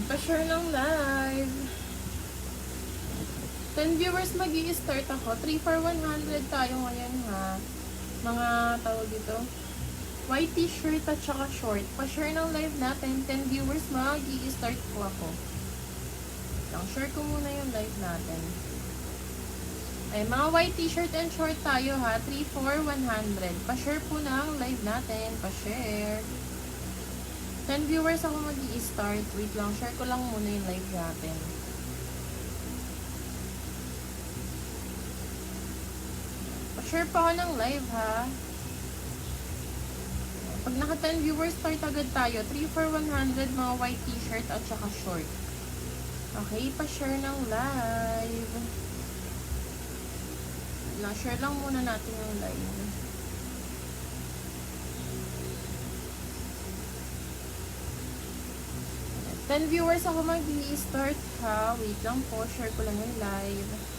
Pa-share ng live. 10 viewers mag-i-start ako. 3 for 100 tayo ngayon ha. Mga tawag dito. White t-shirt at saka short. Pa-share ng live natin. 10 viewers mag-i-start po ako. Lang, share ko muna yung live natin. Ay, mga white t-shirt and short tayo ha. 3 for 100. Pa-share po ng live natin. Pa-share. 10 viewers ako mag-i-start. Wait lang, share ko lang muna yung live natin. Pa-share pa ako ng live ha. Pag naka 10 viewers, start agad tayo. 3 for 100, mga white t-shirt at saka short. Okay, pa-share ng live. Na-share lang muna natin yung live. 10 viewers ako mag-i-start ha. Wait lang po, share ko lang yung live.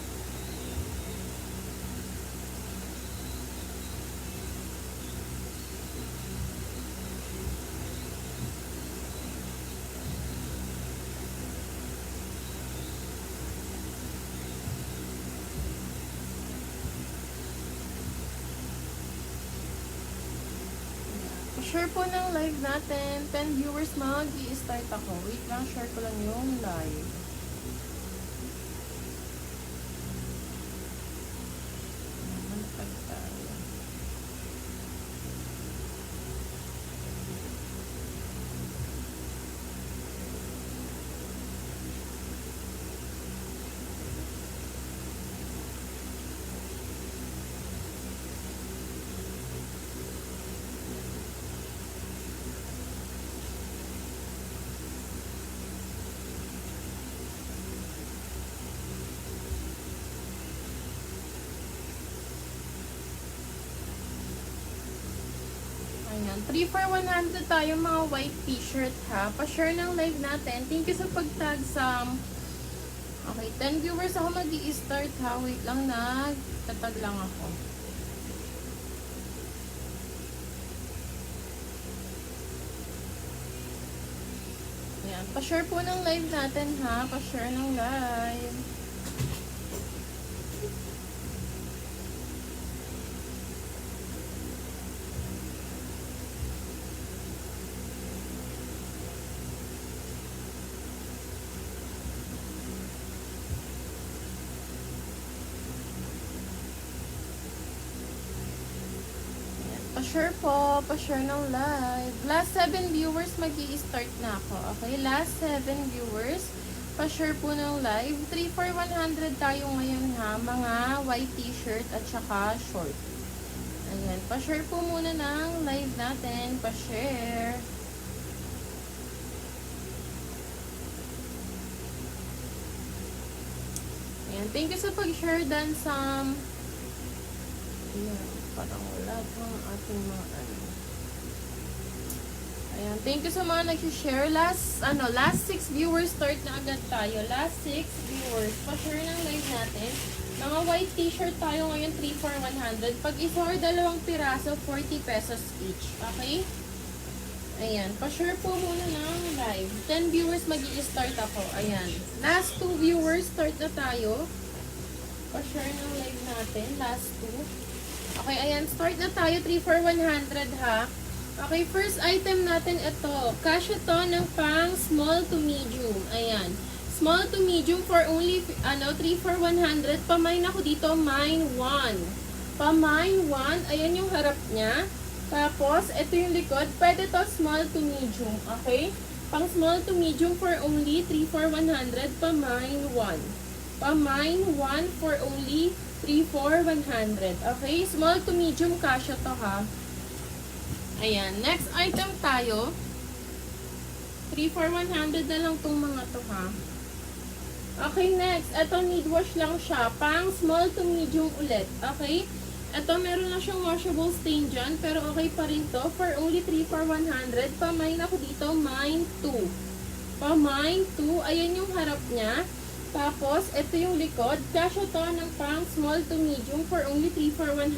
Share po ng live natin. 10 viewers mag-i-start ako. Wait lang, share ko lang yung live. Mantag tayo. Ayan, 3 for 100 tayo mga white t-shirt ha. Pa-share ng live natin. Thank you sa pag-tag Sam. Okay, 10 viewers ako mag-i-start ha. Wait lang, nagtatag lang ako. Ayan, pa-share po ng live natin ha. Pa-share ng live. Pa-share po, pa-share ng live. Last 7 viewers mag-i-start na ako. Okay, last 7 viewers, pa-share po ng live. 3 for 100 tayo ngayon ha, mga white t-shirt at saka short. Ayan, pa-share po muna ng live natin, pa-share. Ayan, thank you sa pag-share dan sa... Ayan, parang wala pang ating mga ano. Ayan, thank you sa mga nag-share. Last 6 viewers, start na agad tayo. Last 6 viewers, pa-share ng live natin. Mga white t-shirt tayo ngayon, 3 for 100. Pag isa-or dalawang piraso, 40 pesos each. Okay? Ayan, pa-share po muna ng live. 10 viewers mag-i-start ako. Ayan. Last 2 viewers, start na tayo. Pa-share ng live natin. Last 2. Okay, ayan. Start na tayo. 3 for 100 ha. Okay, first item natin ito. Kasya to ng pang small to medium. Ayan. Small to medium for only 3 for 100. Pamine ako dito. Mine 1. Pamine 1. Ayan yung harap niya. Tapos, ito yung likod. Pwede to small to medium. Okay? Pang small to medium for only 3 for 100. Pamine 1. Pamine 1 for only 3 for 100. Okay? Small to medium kasya to ha. Ayan. Next item tayo. 3 for 100 na lang tong mga to ha. Okay, next. Ito need wash lang siya. Pang small to medium ulit. Okay? Ito meron na siyang washable stain dyan. Pero okay pa rin to. For only 3 for 100. Pamine ako dito. Mine 2. Pamine 2. Ayan yung harap niya. Tapos, ito yung likod. Kasya to ng pang small to medium for only 3 for 100.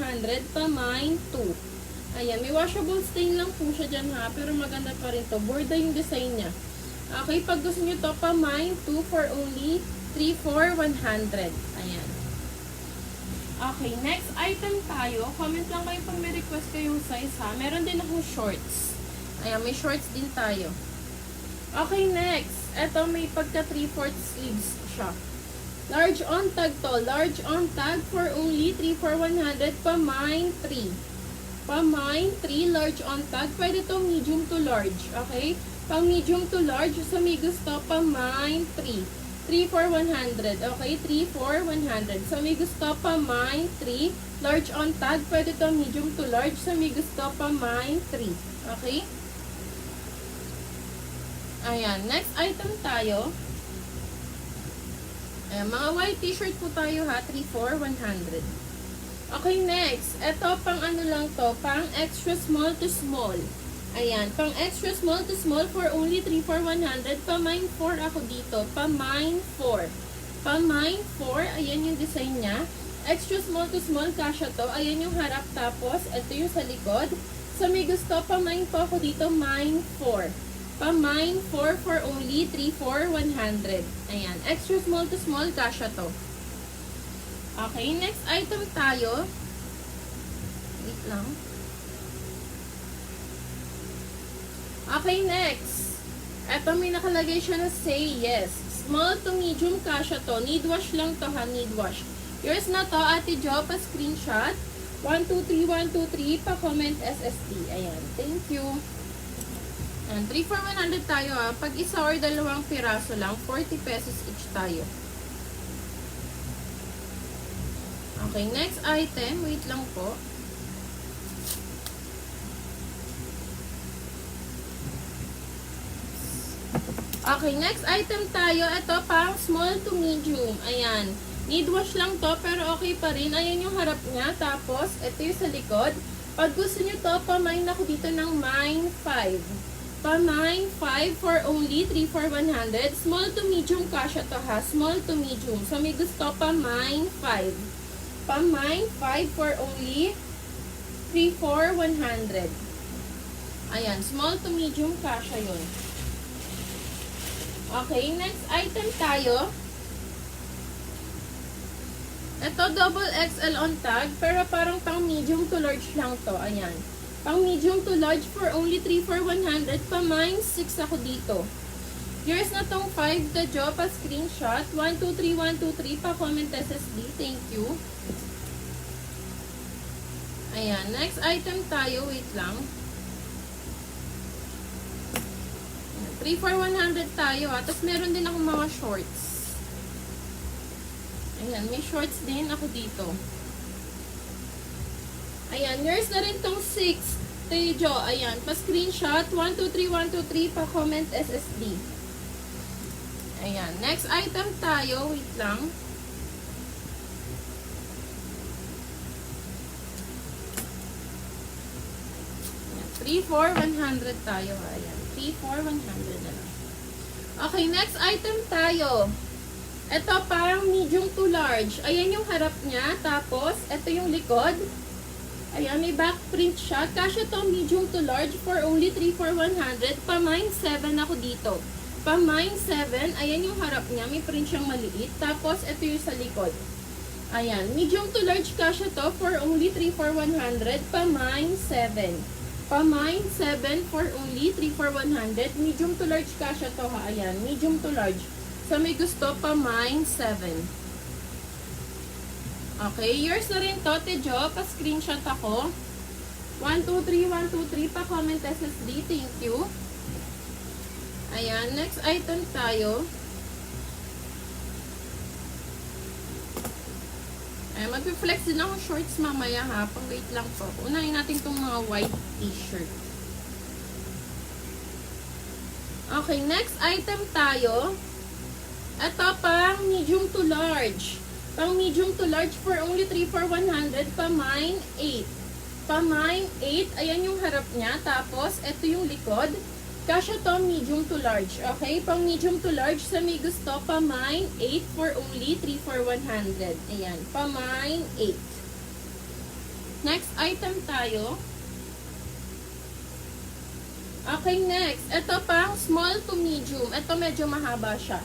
Pamine 2. Ayan, may washable stain lang po siya dyan ha. Pero maganda pa rin to. Borda yung design niya. Okay, pag gusto nyo to, pa-mine 2 for only 3 for 100. Ayan. Okay, next item tayo. Comment lang kayo pag may request kayong size ha. Meron din akong shorts. Ayan, may shorts din tayo. Okay, next. Ito may pagka 3/4 sleeves siya. Large on tag to. Large on tag for only 3 for 100. Pa-mine 3. Pa-mine 3. Large on tag. Pwede to medium to large. Okay? Pang medium to large. Sa may gusto, pa-mine 3. 3 for 100. Okay? 3 for 100. Sa may gusto, pa-mine 3. Large on tag. Pwede to medium to large. Sa may gusto, pa-mine 3. Okay? Ayan. Next item tayo. Ayan, mga white t-shirt po tayo ha. 3 for 100. Okay, next. Ito, pang ano lang to. Pang extra small to small. Ayan. Pang extra small to small for only 3 for 100. Pa-mine 4 ako dito. Pa-mine 4. Pa-mine 4. Ayan yung design niya. Extra small to small, kasha to. Ayan yung harap. Tapos, ito yung sa likod. Sa may gusto, pa-mine po ako dito. Mine 4. Pa-mine 4 for only 3 for 100. Ayan. Extra small to small, kasha to. Okay, next item tayo. Wait lang. Okay, next. Ito may nakalagay siya na say yes. Small to medium, kasha to. Need wash lang to ha, need wash. Yours na to, Ate Jo, pa screenshot. 123 pa-comment SSD. Ayan, thank you. And 3 for 100 tayo ha. Pag isa or dalawang piraso lang, 40 pesos each tayo. Okay, next item. Wait lang po. Okay, next item tayo. Ito pang small to medium. Ayan. Need wash lang to, pero okay pa rin. Ayan yung harap niya. Tapos, ito yung sa likod. Pag gusto nyo to, pa-mine ako dito ng mine 5. Pa-mine 5 for only 3 for 100. Small to medium kasha to ha. Small to medium. So, may gusto pa-mine 5. Pa-mine 5 for only 3 for 100. Ayan. Small to medium kasha yun. Okay. Next item tayo. Ito, double XL on tag. Pero parang pang medium to large lang to. Ayan. Pang medium to large for only 3 for 100. Pa-mine 6 ako dito. Yours na tong 5 the job pa screenshot. 123 pa-comment SSD. Thank you. Ayan. Next item tayo. Wait lang. 3 for 100 tayo ha. Tapos meron din akong mga shorts. Ayan. May shorts din ako dito. Ayan, yours na rin tong 6. Tejo, ayan. Pa-screenshot. 123 pa-comment SSD. Ayan. Next item tayo. Wait lang. Ayan. 3 for 100 tayo. Ayan. 3 for 100 na lang. Okay, next item tayo. Ito parang medium to large. Ayan yung harap niya. Tapos, ito yung likod. Ayan, may back print siya. Kasya to medium to large for only 3 for 100. Pa-mine 7 ako dito. Pa-mine 7. Ayan yung harap niya. May print siyang maliit. Tapos, ito yung sa likod. Ayan. Medium to large kasya to for only 3 for 100. Pa-mine 7. Pa-mine 7 for only 3 for 100. Medium to large kasya to ha. Ayan. Medium to large. So, may gusto pa-mine 7. Okay, yours na rin to, Tejo. Pa-screenshot ako. 123 pa-comment SSD. Thank you. Ayan, next item tayo. Ayan, mag-flex din ako shorts mamaya ha. Pang-wait lang po. Unahin natin itong mga white t-shirt. Okay, next item tayo. Ito pang medium to large. Pang medium to large for only 3 for 100. Pa-mine 8. Pa-mine 8. Ayan yung harap niya. Tapos, ito yung likod. Kasya to medium to large. Okay? Pang medium to large, sa may gusto, pa-mine 8 for only 3 for 100. Ayan. Pa-mine 8. Next item tayo. Okay, next. Ito pang small to medium. Ito medyo mahaba siya.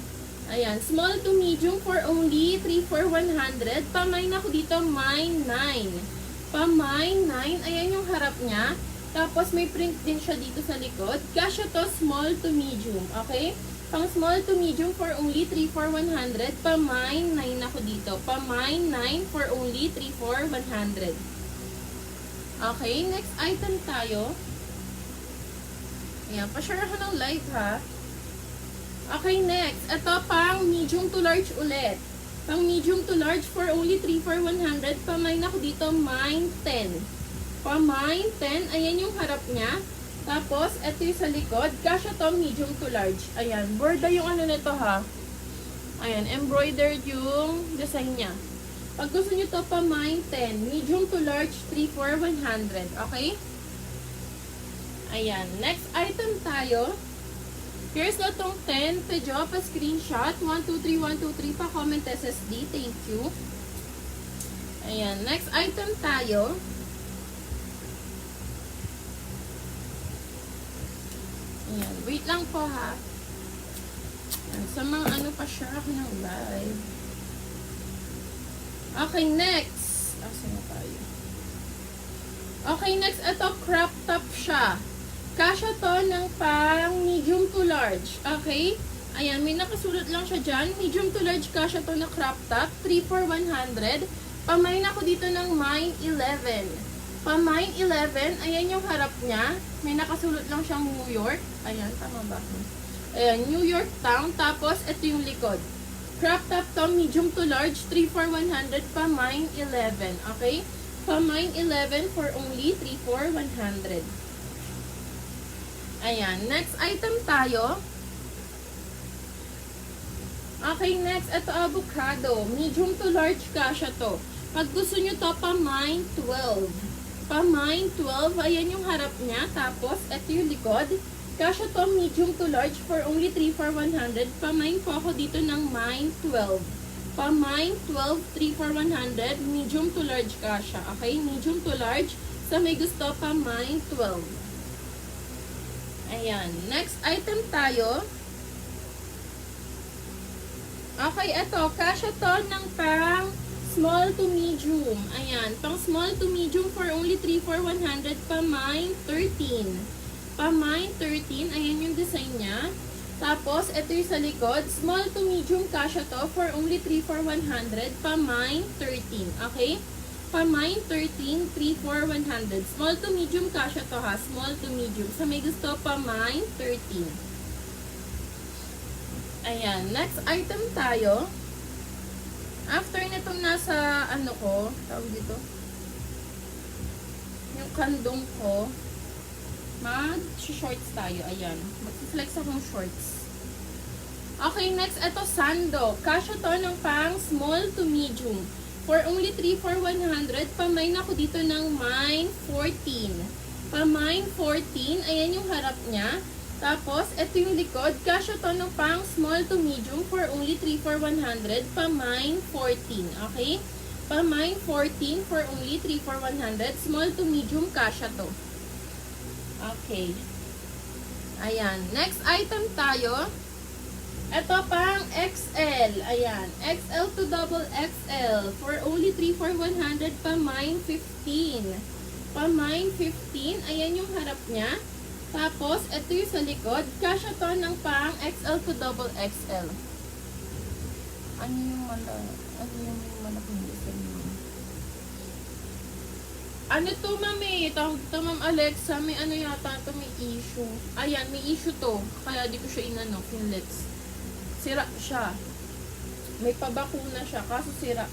Ayan, small to medium for only 3,400. Pamine ako dito, mine 9. Pamine 9. Ayan yung harap niya. Tapos may print din siya dito sa likod. Kasya to small to medium. Okay? Pang small to medium for only 3,400. Pamine 9 ako dito. Pamine 9 for only 3,400. Okay, next item tayo. Ayan, pa-share ako ng live ha. Okay, next. Ito pang medium to large ulit. Pang medium to large for only 3,400. Pamine ako dito, mine 10. Pamine 10. Ayan yung harap niya. Tapos, ito yung sa likod. Kasya to medium to large. Ayan, borda yung ano nito ha. Ayan, embroidered yung design niya. Pag gusto nyo to, pamine 10. Medium to large, 3,400. Okay? Ayan, next item tayo. Here's na tong 10. Pedyo, pa-screenshot. 123123 pa comment SSD. Thank you. Ayan, next item tayo. Ayan, wait lang po ha. Ayan, sa mga ano pa share ako ng live. Okay, next. Asan na tayo? Okay, next. Ito, crop top siya. Kasya to ng pang medium to large. Okay? Ayan, may nakasulat lang siya dyan. Medium to large kasya to na crop top. 3,400. Pamine ako dito ng mine 11. Pamine 11. Ayan yung harap niya. May nakasulat lang siyang New York. Ayan, tama ba? Ayan, New York town. Tapos, ito yung likod. Crop top to, medium to large. 3,400. Pamine 11. Okay? Pamine 11 for only 3,400. Ayan, next item tayo. Okay, next, ito avocado. Medium to large kasya to. Pag gusto nyo to, pamine 12. Pamine 12, ayan yung harap niya. Tapos, ito yung likod. Kasya to, medium to large for only 3,400. Pamine po ako dito ng mine 12. Pamine 12, 3,400. Medium to large kasya. Okay, medium to large. Sa may gusto, pamine 12. Ayan. Next item tayo. Okay, ito. Kasya to ng pang small to medium. Ayan. Pang small to medium for only 3,400. Pamine 13. Pamine 13. Ayan yung design niya. Tapos, ito yung sa likod. Small to medium kasya to for only 3,400. Pamine 13. Okay? Pamine 13, 3,400. Small to medium kasya to ha. Small to medium. Sa may gusto, pamine 13. Ayan. Next item tayo. After nitong nasa, ano ko, tawag dito, yung kandong ko, mag-shorts tayo. Ayan. Mag-flex akong shorts. Okay, next, ito sando. Kasya to ng pang small to medium. For only 3,400, pamine ako dito ng mine 14. Pamine 14, ayan yung harap niya. Tapos, ito yung likod. Kasya to ng pang small to medium for only 3,400. Pamine 14, okay? Pamine 14 for only 3,400. Small to medium, kasya to. Okay. Ayan. Next item tayo. Ito pang XL. Ayan. XL to double XL. For only 3,400. Pamine 15. Pamine 15. Ayan yung harap niya. Tapos, ito yung sa likod. Kasya to ng pang XL to double XL. Ano yung malaking design mo? Ano to, mami? Tawag to, ma'am Alexa. May ano yata to, may issue. Ayan, may issue to. Kaya di ko siya inano, pinlets. Sira siya. May pabakuna siya, kaso sira.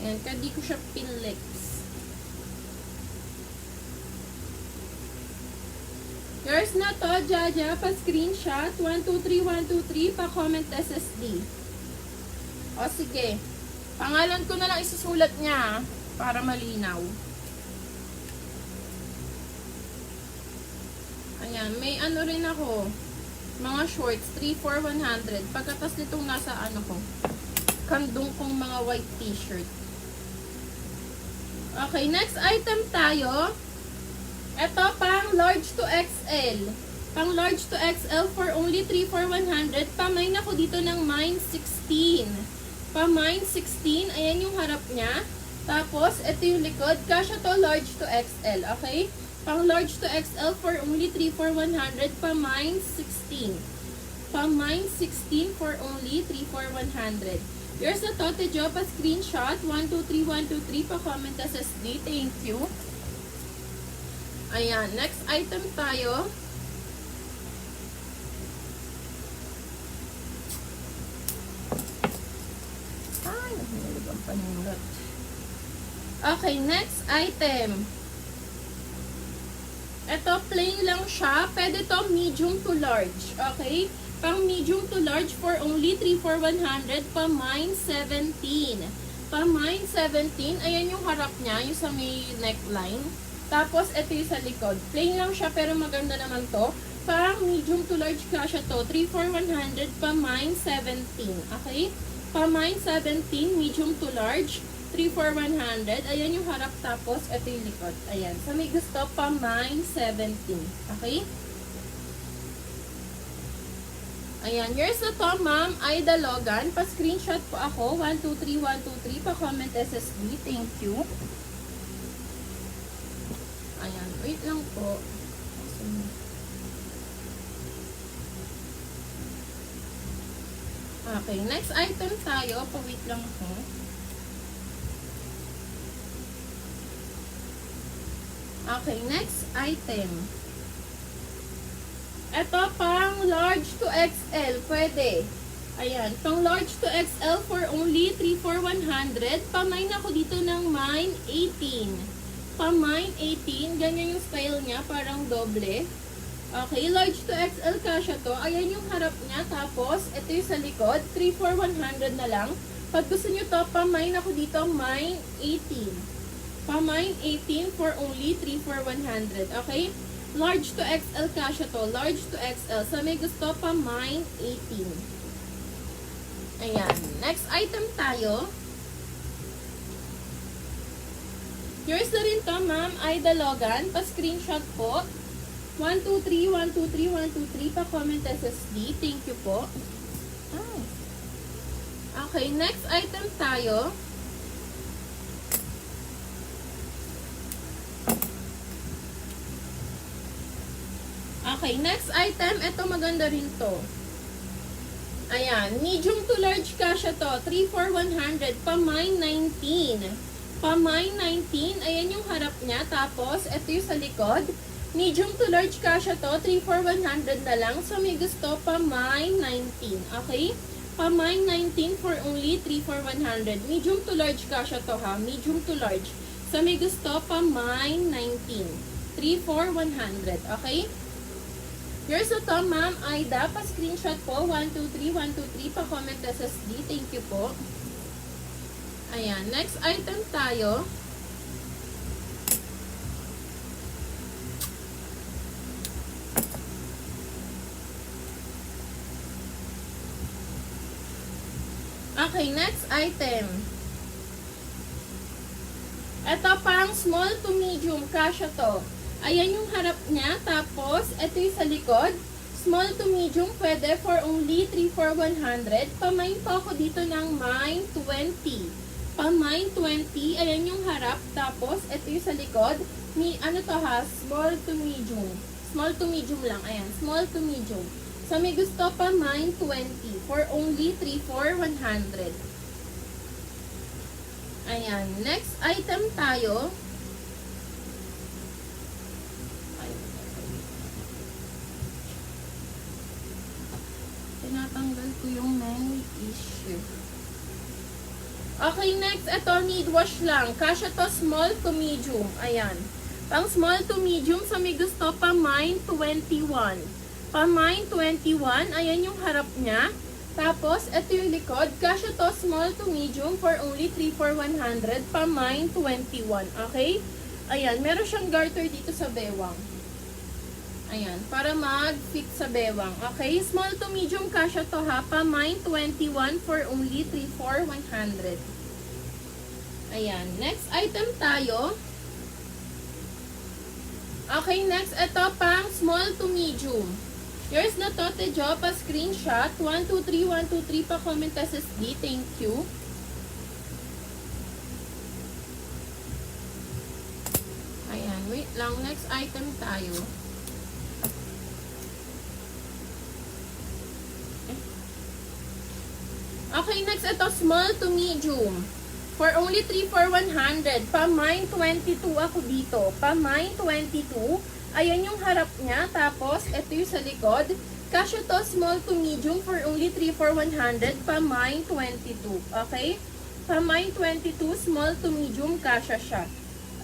Ayan, kaya di ko siya pinlex. Yours na to, Jaja. Pa-screenshot. 123123. Pa-comment SSD. O, sige. Pangalan ko na lang isusulat niya, para malinaw. Ayan, may ano rin ako. Mga shorts, 3,400. Pagkatas nitong nasa ano ko, kandong kong mga white t-shirt. Okay, next item tayo. Ito, pang large to XL. Pang large to XL for only 3,400. Pamain ako dito ng mine 16. Pamine 16. Ayan yung harap niya. Tapos, ito yung likod. Kasya to large to XL. Okay? Pang large to XL for only 3,400. Pamine 16. Pamine 16 for only 3,400. Here's the Tote Job, a screenshot. 123123 pa-comment SSD. Thank you. Ayan. Next item tayo. Ay, nahilig ang panindot. Okay, next item. Ito, plain lang siya. Pwede to medium to large. Okay? Pang medium to large for only 3,400. Pamine 17. Pamine 17. Ayan yung harap niya, yung sa may neckline. Tapos, ito yung sa likod. Plain lang siya, pero maganda naman to. Pang medium to large kasya to. 3,400. Pamine 17. Okay? Pamine 17, medium to large. 3,400. Ayan yung harap, tapos ito yung likod. Ayan. Sa may gusto, Pamine 17. Okay? Ayan. Here's the to, ma'am. Ida Logan. Pa-screenshot po ako. 123123. Pa-comment SSB. Thank you. Ayan. Wait lang po. Okay. Next item tayo. Pa-wait lang po. Okay. Next item. Ito, pang large to XL. Pwede. Ayan. Pang large to XL for only 3,400. Pamine ako dito ng mine 18. Pamine 18. Ganyan yung style niya. Parang doble. Okay. Large to XL kasya to. Ayan yung harap niya. Tapos, ito yung sa likod. 3,400 na lang. Pag gusto nyo to, pamine ako dito mine 18. Pamine 18 for only 3,400. Okay? Large to XL kasya to. Large to XL. Sa may gusto pa, mine 18. Ayan. Next item tayo. Here's na rin to, ma'am. Ida Logan. Pa-screenshot po. 123, 123, 123. Pa-comment SSD. Thank you po. Okay. Next item tayo. Okay, next item, ito maganda rin to. Ayan, medium to large kasya to, 3,400, Pamine 19. Pamine 19, ayan yung harap niya, tapos ito yung sa likod. Medium to large kasya to, 3,400 na lang. So may gusto, Pamine 19, okay? Pamine 19 for only 3,400. Medium to large kasya to ha, medium to large. So may gusto, Pamine 19, 3,400, okay? Here's the to, ma'am Aida. Pa-screenshot po. 123, 123. Pa-comment SSD. Thank you po. Ayan. Next item tayo. Okay. Next item. Ito pang small to medium. Kasya to. Ayan yung harap niya. Tapos, ito yung sa likod. Small to medium, pwede for only 3,400. Pamine po ako dito ng mine 20. Pamine 20. Ayan yung harap. Tapos, ito yung sa likod. Ano to ha? Small to medium. Small to medium lang. Ayan. Small to medium. So, may gusto pa mine 20. For only 3,400. Ayan. Next item tayo. Tinatanggal ko yung may issue. Okay, next. Ito, need wash lang. Kasya to small to medium. Ayan. Pang small to medium, so may gusto pa mine 21. Pa mine 21, ayan yung harap niya. Tapos, ito yung likod. Kasya to small to medium for only 3,400. Pa mine 21. Okay? Ayan, meron siyang garter dito sa bewang. Ayan, para mag-fit sa bewang. Okay, small to medium kasya to ha. Pamine 21 for only 3,400. Ayan, next item tayo. Okay, next, ito pang small to medium. Yours na to, Tejo, pa screenshot. 123, 123 pa comment SSD. Thank you. Ayan, wait lang. Next item tayo. Okay, next, ito small to medium. For only 3 for 100. Pa mine 22 ako dito. Pa mine 22. Ayan yung harap niya. Tapos, ito yung sa likod. Kasya to small to medium for only 3 for 100. Pa mine 22. Okay? Pa mine 22, small to medium, kasya siya.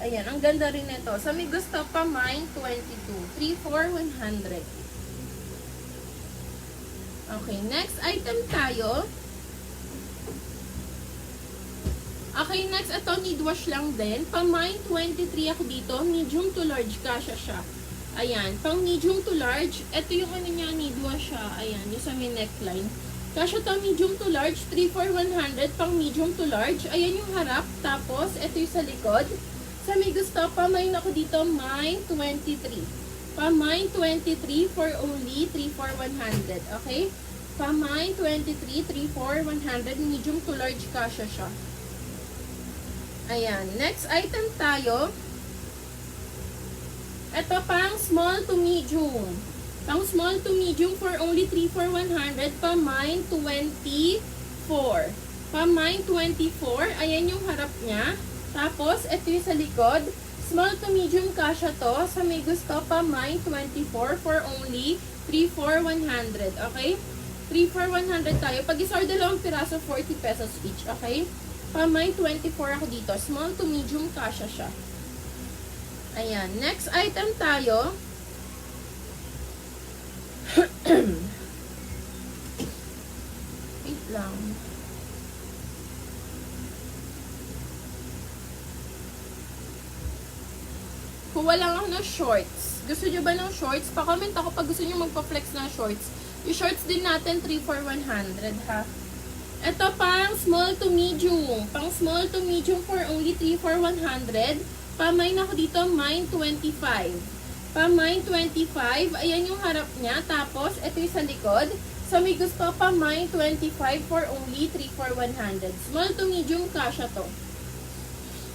Ayan, ang ganda rin ito. Sa may gusto, pa mine 22. 3 for 100. Okay, next item tayo. Okay, next, ito, need wash lang din. Pang mine 23 ako dito, medium to large, kasya siya. Ayan, pang medium to large, ito yung ano niya, need wash siya. Ayan, yung sa may neckline. Kasya to, medium to large, 3 for 100, pang medium to large. Ayan yung harap, tapos, ito yung sa likod. Sa may gusto, pa mine ako dito, mine 23. Pa mine 23 for only 3 for 100, okay? Pa mine 23, 3 for 100, medium to large, kasya siya. Ayan. Next item tayo. Ito pang small to medium. Pang small to medium for only 3 for 100. Pa mine 24. Pa mine 24. Ayan yung harap niya. Tapos, ito yung sa likod. Small to medium kasha to. Sa may gusto, pa mine 24 for only 3 for 100. Okay? 3 for 100 tayo. Pag isor dalawang piraso, 40 pesos each. Okay? Pa mine 24 ako dito. Small to medium, kasha siya. Ayan. Next item tayo. Wait lang. Kuha lang ako ng shorts. Gusto nyo ba ng shorts? Pa-comment ako pag gusto nyo magpa-flex ng shorts. Yung shorts din natin, 3 for 100, ha? Ito pang small to medium. Pang small to medium for only 3 for 100. Pa mine ako dito, mine 25. Pa mine 25. Ayan yung harap niya. Tapos, ito yung sa likod. So, may gusto pa mine 25 for only 3 for 100. Small to medium, kasha to.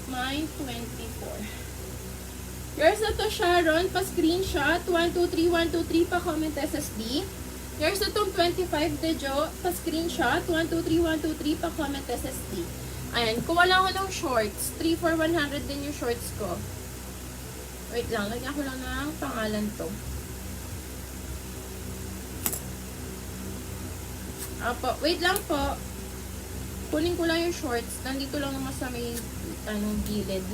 Mine 24. Yours na to, Sharon. Pa-screenshot. 123, 123. Pa-comment SSD. Here's na itong 25 Tejo, pa-screenshot, 123, 123, pa-comment SSD. Ayan, kuha lang ako ng shorts, 3 for 100 din yung shorts ko. Wait lang, lagyan ko lang ng pangalan to. Apo, wait lang po. Kunin ko lang yung shorts, nandito lang naman sa may, gilid.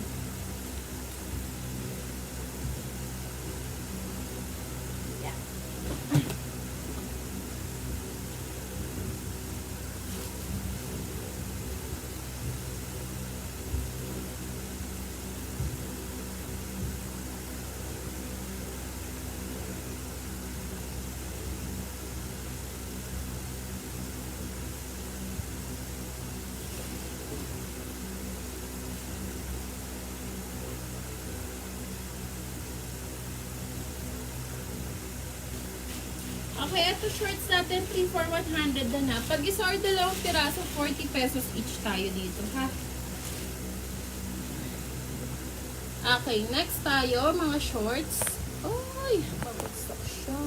Okay, ito shorts natin, 3 for 100 na na. Pag isor dalawang piraso, 40 pesos each tayo dito, ha? Okay, next tayo, mga shorts. Uy, pabagsak siya.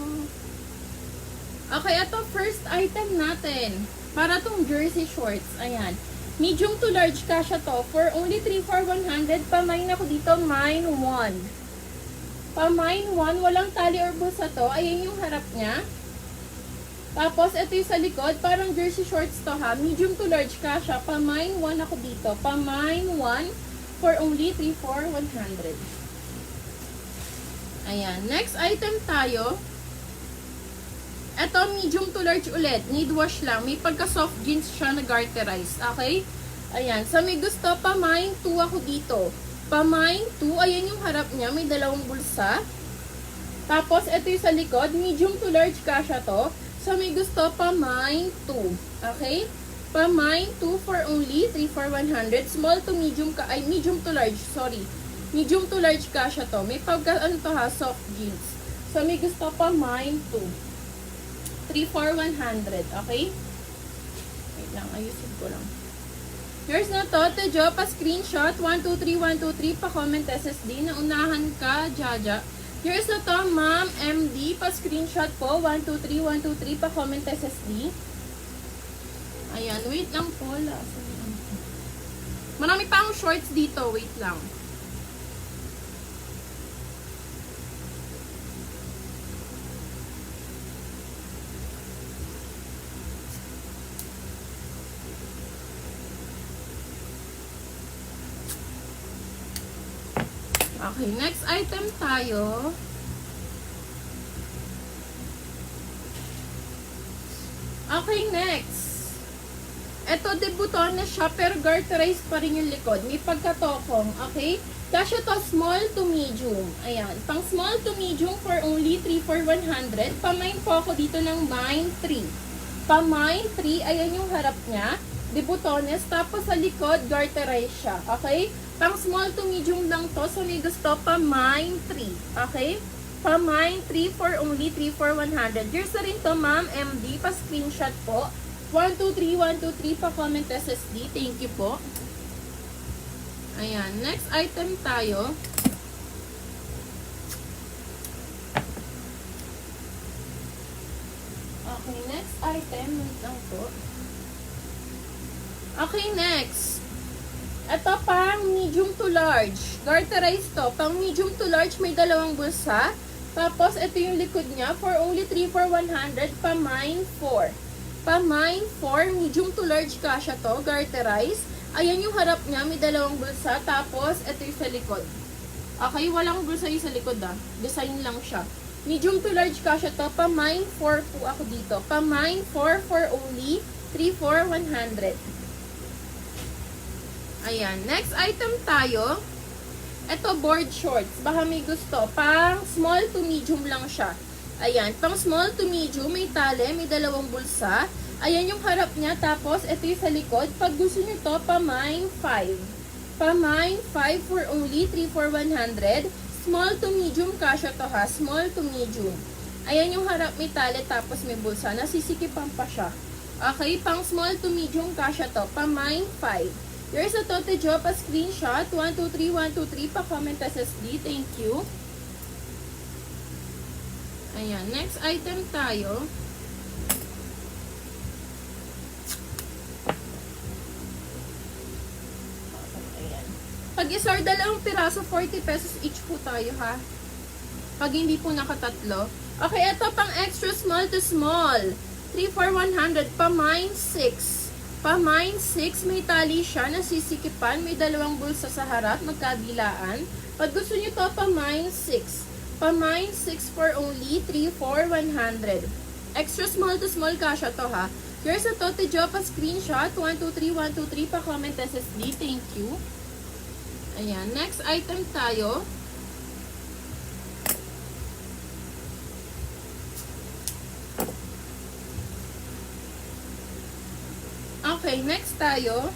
Okay, ito first item natin. Para tong jersey shorts, ayan. Medium to large kasha to. For only 3 for 100, pa-mine ako dito, mine 1. Pa-mine 1, walang tali or bulsa to. Ayan yung harap niya. Tapos, ito yung sa likod. Parang jersey shorts to, ha. Medium to large kasha. Pa-mine 1 ako dito. Pa-mine 1 for only 3 for 100. Ayan. Next item tayo. Ito, medium to large ulit. Need wash lang. May pagka-soft jeans siya na garterized. Okay? Ayan. Sa may gusto, pa-mine 2 ako dito. Pa-mine 2. Ayan yung harap niya. May dalawang bulsa. Tapos, ito yung sa likod. Medium to large kasha to. So, may gusto pa mine 2. Okay? Pa mine 2 for only 3 for 100. Small to medium ka, ay medium to large, sorry. Medium to large kasha to. May pagka, ano to ha, soft jeans. So, may gusto pa mine 2. 3 for 100, okay? Wait lang, ayusin ko lang. Yours na to, Tejo, pa-screenshot, 123, pa-comment SSD, naunahan ka, Jaja. Yours na to, Ma'am MD, pa-screenshot po, 123, pa-comment SSD. Ayan, wait lang po, marami pa akong shorts dito, wait lang. Okay, next item tayo. Okay, next. Ito, debuton na siya, pero garterized pa rin yung likod. May pagkatokong, okay? Kasya to small to medium. Ayan. Pang small to medium for only 3 for 100. Pamine po ako dito ng mine 3. Pamine 3, ayan yung harap niya. Debutones. Tapos sa likod, garterized siya. Okay? Pang small to medium lang to. So, may gusto pa mine 3. Okay? Pa mine 3 for only 3 for 100. Yours na rin to, Ma'am MD. Pa-screenshot po. 123, pa-comment SSD. Thank you po. Ayan. Next item tayo. Okay, next item. Wait lang po. Okay, next. Ito pang medium to large. Garterized to. Pang medium to large, may dalawang bulsa. Tapos, ito yung likod niya. For only 3 for 100, pa mine 4. Pa mine 4, medium to large kasha to. Garterized. Ayan yung harap niya. May dalawang bulsa. Tapos, ito yung sa likod. Okay, walang bulsa yung sa likod ah. Design lang siya. Medium to large kasha to. Pa mine 4 po ako dito. Pa mine 4 for only 3 for 100. Ayan. Next item tayo. Ito, board shorts. Baka may gusto. Pang small to medium lang siya. Ayan. Pang small to medium, may tali, may dalawang bulsa. Ayan yung harap niya. Tapos, ito yung sa likod. Pag gusto nyo to, pa mine 5. Pa mine 5 for only 3 for 100. Small to medium kasha to ha. Small to medium. Ayan yung harap, may tali, tapos may bulsa. Nasisikipan pa siya. Okay. Pang small to medium kasha to. Pa mine 5. Yours na to, Tejo, pa-screenshot. 123, pa-comment SSD. Thank you. Ayan. Next item tayo. Ayan. Pag isor dalawang piraso, 40 pesos each po tayo, ha? Pag hindi po nakatatlo. Okay, ito pang extra small to small. 3 for 100, pa mine 6. Pa mine 6, may tali siya, nasisikipan, may dalawang bulsa sa harap, magkabilaan. Pag gusto nyo to, pa mine 6. Pa mine 6 for only 3 for 100. Extra small to small kasha to ha. Here's a to, Tejo, pa screenshot. 123, pa comment SSD. Thank you. Ayan, next item tayo. Okay, next tayo.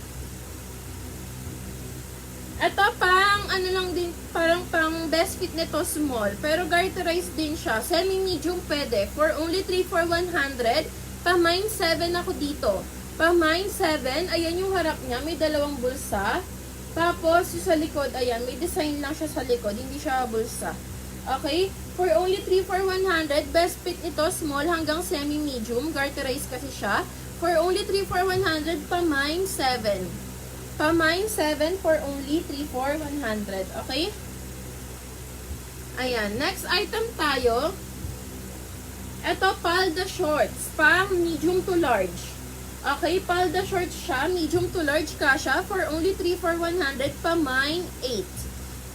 Ito pang, ano lang din, parang pang best fit nito small. Pero garterized din siya. Semi-medium pwede. For only 3 for 100. Pa mine 7 ako dito. Pa mine 7, ayan yung harap niya. May dalawang bulsa. Tapos, yung sa likod, ayan, may design lang siya sa likod. Hindi siya bulsa. Okay? For only 3 for 100. Best fit nito, small hanggang semi-medium. Garterized kasi siya. For only 3 for 100, pa mine 7. Pa mine 7 for only 3 for 100. Okay? Ayan. Next item tayo. Ito, palda shorts. Pang medium to large. Okay? Palda shorts siya. Medium to large kasha. For only 3 for 100, pa mine 8.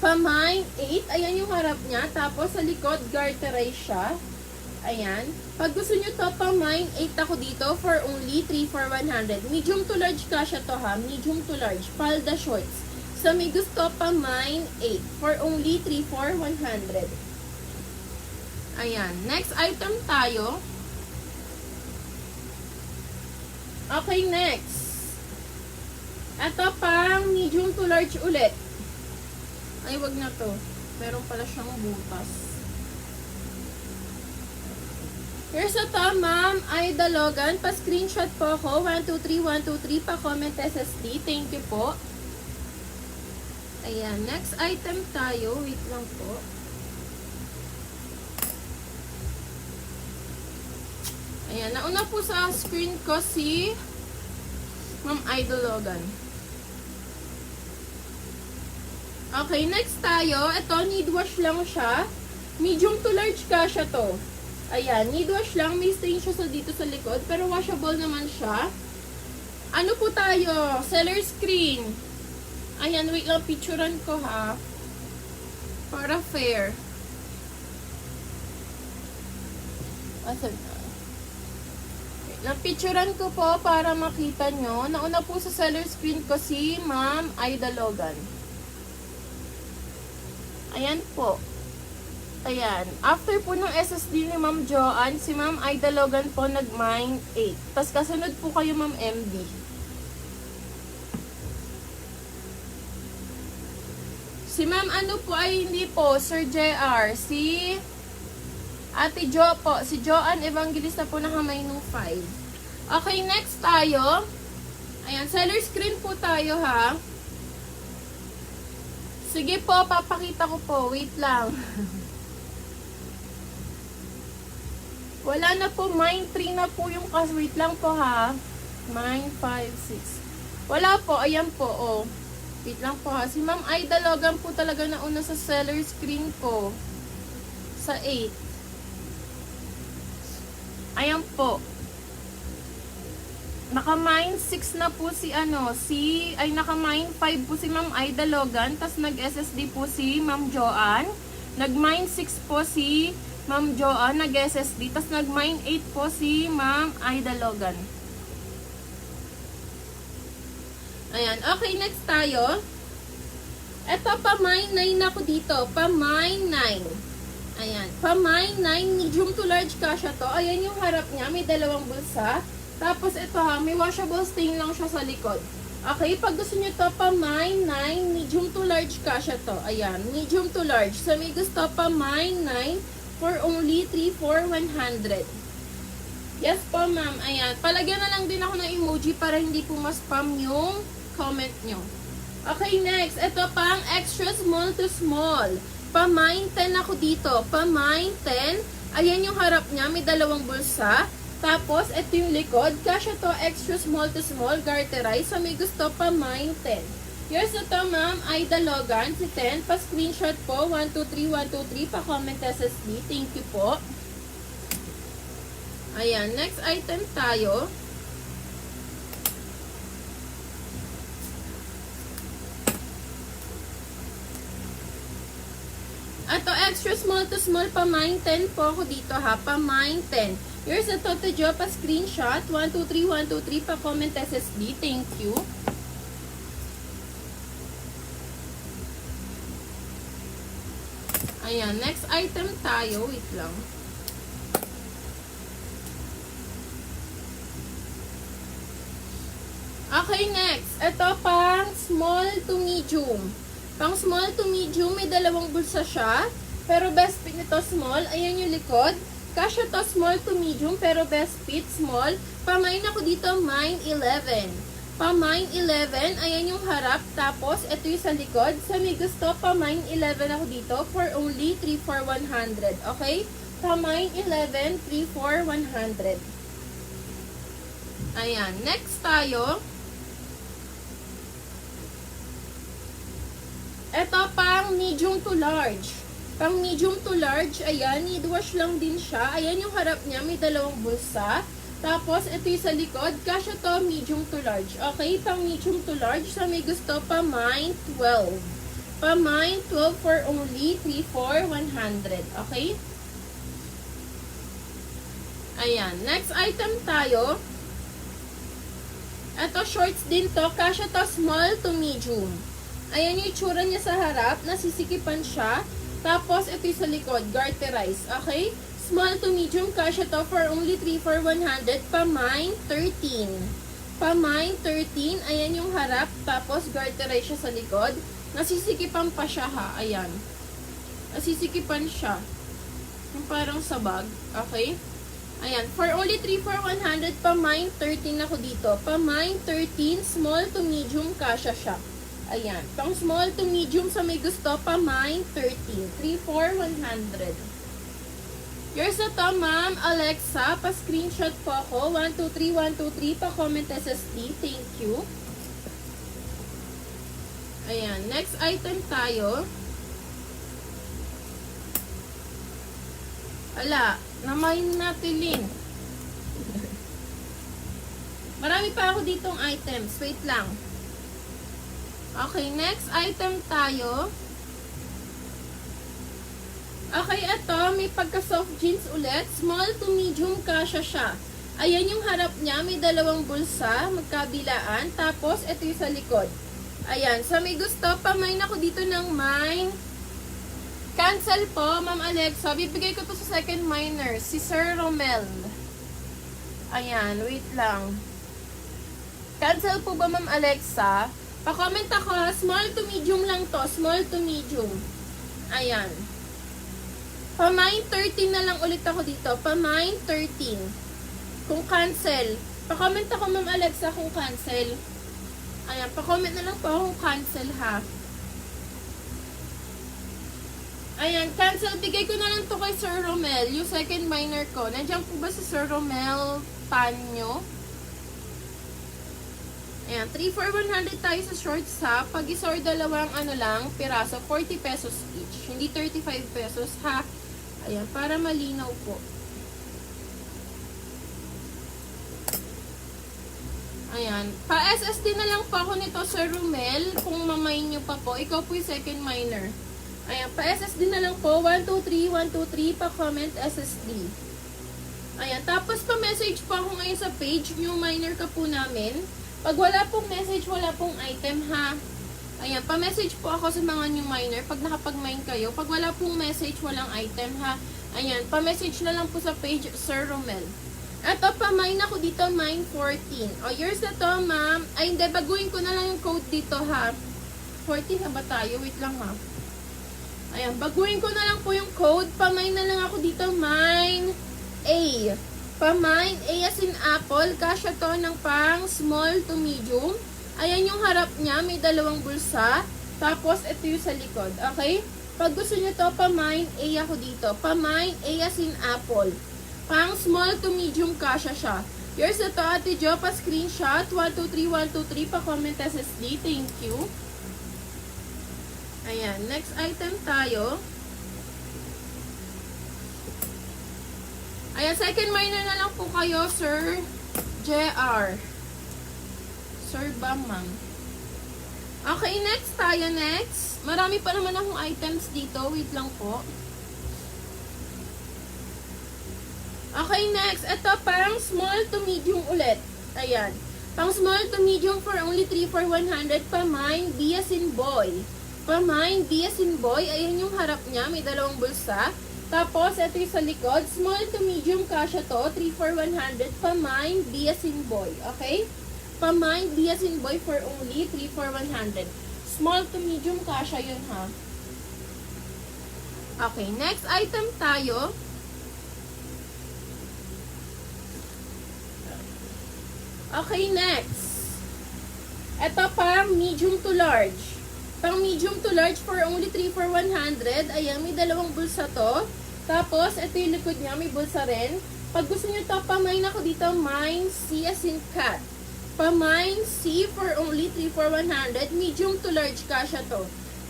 Pa mine 8. Ayan yung harap niya. Tapos sa likod, garterized siya. Ayan. Pag gusto nyo to, pa mine 8 ako dito for only 3 for 100. Medium to large kasha to ha. Medium to large. Palda shorts. So, may gusto pa mine 8 for only 3 for 100. Ayan. Next item tayo. Okay, next. Ito pang medium to large ulit. Ay, wag na to. Meron pala siyang butas. Here's a to, ma'am. Ay, Dalogan. Pa-screenshot po ako. 123, 123. Pa-comment SSD. Thank you po. Ayan. Next item tayo. Wait lang po. Ayan. Nauna po sa screen ko si Ma'am Idol Logan. Okay, next tayo. Ito, need wash lang siya. Medium to large kasha to. Ayan, need wash lang. May stain siya dito sa likod. Pero washable naman siya. Ano po tayo? Seller screen. Ayan, wait lang. Picturean ko ha. Para fair. Asan na? Napicturean ko po para makita nyo. Nauna po sa seller screen ko si Ma'am Ida Logan. Ayan po. Ayan. After po ng SSD ni Ma'am Joanne, si Ma'am Ida Logan po nag-mine 8. Tapos kasunod po kayo Ma'am MD. Si Ma'am ano po ay hindi po, Sir JR. Si Ate Jo po. Si Joanne Evangelista po naka-mine 5. Okay, next tayo. Ayan, seller screen po tayo ha. Sige po, papakita ko po. Wait lang. Wala na po, mine 3 na po yung kas. Wait lang po ha. Mine 5, 6. Wala po, ayan po, oh. Wait lang po ha. Si Ma'am Ida Logan po talaga nauna sa seller screen ko. Sa 8. Ayan po. Naka-mine 6 na po si naka-mine 5 po si Ma'am Ida Logan. Tas nag-SSD po si Ma'am Joanne. Nag-mine 6 po si Ma'am Joanne, nag-SSD. Tas nag-mine 8 po si Ma'am Ida Logan. Ayan. Okay, next tayo. Eto, pa-mine 9 na ako dito. Pa-mine 9. Ayan. Pa-mine 9, medium to large kasha to. Ayan yung harap niya. May dalawang bulsa. Tapos ito ha, may washable stain lang siya sa likod. Okay, pag gusto nyo to, pa-mine 9, medium to large kasha to. Ayan, medium to large. So may gusto pa-mine 9 for only 3,400. Yes po ma'am, ayan. Palagyan na lang din ako ng emoji para hindi po ma-spam yung comment nyo. Okay, next. Ito pang extra small to small. Pa-mine 10 ako dito. Pa-mine 10. Ayan yung harap niya, may dalawang bulsa. Tapos, ito yung likod. Kasya to, extra small to small, garterized. So, may gusto pa mine 10. Here's ito, ma'am. Ida Logan, si 10. Pa-screenshot po. 123, 123. Pa-comment SSD. Thank you po. Ayan. Next item tayo. Ito, extra small to small, pa-mine 10 po ako dito ha. Pa-mine 10. Here's a Toto Jo, pa-screenshot. 123, 123, pa-comment SSD. Thank you. Ayan, next item tayo. Wait lang. Okay, next. Ito pang small to medium. Pang small to medium, may dalawang bulsa siya. Pero best fit nito small. Ayan yung likod. Kasya to small to medium, pero best fit small. Pa-mine ako dito, mine 11. Pa-mine 11, ayan yung harap. Tapos, ito yung sa likod. Sa may gusto, pa-mine 11 ako dito for only 3,400. Okay? Pa-mine 11, 3,400. Ayan. Next tayo. Ito pang medium to large. Pang medium to large, ayan, need wash lang din siya. Ayan yung harap niya, may dalawang bulsa. Tapos, ito yung sa likod. Kasya to, medium to large. Okay, pang medium to large. So, may gusto pa mine 12. Pa mine 12 for only 3,400. Okay? Ayan. Next item tayo. Ito, shorts din to. Kasya to, small to medium. Ayan yung itsura niya sa harap. Nasisikipan siya. Tapos, ito yung sa likod, garterized. Okay? Small to medium, kasya to for only 3,400. Pa-mine 13. Pa-mine 13, ayan yung harap. Tapos, garterized siya sa likod. Nasisikipan pa siya ha. Ayan. Nasisikipan siya. Yung parang sabag. Okay? Ayan. For only 3 for 100, pa-mine 13 ako dito. Pa-mine 13, small to medium, kasha siya. Ayan. Pang small to medium sa may gusto, pa-mine 13. 3 for 100. Yours na to, Ma'am Alexa. Pa-screenshot po ako. 123, 123. Pa-comment SSD. Thank you. Ayan. Next item tayo. Ala, namayin natin Lin. Marami pa ako ditong items. Wait lang. Okay, next item tayo. Okay, ito, may pagka-soft jeans ulit. Small to medium, kasha siya. Ayan yung harap niya, may dalawang bulsa, magkabilaan. Tapos, ito yung sa likod. Ayan, so may gusto, pamain ako dito ng mine. Cancel po, Ma'am Alexa. Bibigay ko to sa second miner, si Sir Romel. Ayan, wait lang. Cancel po ba, Ma'am Alexa? Pa-comment ako, small to medium lang to, small to medium. Ayan. Pa-mine 13 na lang ulit ako dito. Pa-mine 13. Kung cancel. Pa-comment ako, Ma'am Alexa, kung cancel. Ayan, pa-comment na lang po kung cancel ha. Ayan, cancel. Bigay ko na lang to kay Sir Romel, yung second miner ko. Nandiyan po ba si Sir Romel Panyo? Ayan, 3 for 100 tayo sa shorts ha. Pag isor dalawang ano lang, piraso, 40 pesos each. Hindi 35 pesos ha. Ayan, para malinaw po. Ayan, pa-SSD na lang po ako nito, Sir Romel. Kung mamayin nyo pa po, ikaw po yung second miner. Ayan, pa-SSD na lang po. 123, 123, pa-comment SSD. Ayan, tapos pa-message po ako ngayon sa page, new miner ka po namin. Pag wala pong message, wala pong item ha. Ayan, pa-message po ako sa mga new miner pag nakapag-mine kayo. Pag wala pong message, walang item ha. Ayan, pa-message na lang po sa page, Sir Romel. Eto, pa-mine ako dito, mine 14. O, yours na to, ma'am. Ay, hindi, baguhin ko na lang yung code dito ha. 14 na ba tayo? Wait lang ha. Ayan, baguhin ko na lang po yung code. Pa-mine na lang ako dito, mine A. Pa-mine A as in apple. Kasya to ng pang small to medium. Ayan yung harap niya, may dalawang bulsa. Tapos, ito yung sa likod. Okay? Pag gusto nyo to, pa-mine A ako dito. Pa-mine A as in apple. Pang small to medium, kasya siya. Yours na to, Ate Jo, pa-screenshot. 123, 123, pa-comment SSD. Thank you. Ayan, next item tayo. Ayan, second miner na lang po kayo, Sir JR. Sir ba, ma'am? Okay, next tayo, next. Marami pa naman akong items dito. Wait lang po. Okay, next. Ito, parang small to medium ulit. Ayan. Pang small to medium for only 3 for 100 pa mine, B as in boy. Pa-mine, B as in boy. Ayan yung harap niya. May dalawang bulsa. Tapos, ito yung sa likod. Small to medium, kasha to. 3 for 100. Pa-mine, B as in boy. Okay? Pa-mine, B as in boy for only 3 for 100. Small to medium, kasha yun ha. Okay, next item tayo. Okay, next. Ito pa, medium to large. Pang medium to large for only 3 for 100. Ayan, may dalawang bulsa to. Tapos, ito yung likod niya, may bulsa rin. Pag gusto nyo to, pa-mine ako dito, mine C as in cat. Pa-mine C for only 3 for 100. Medium to large kasha to.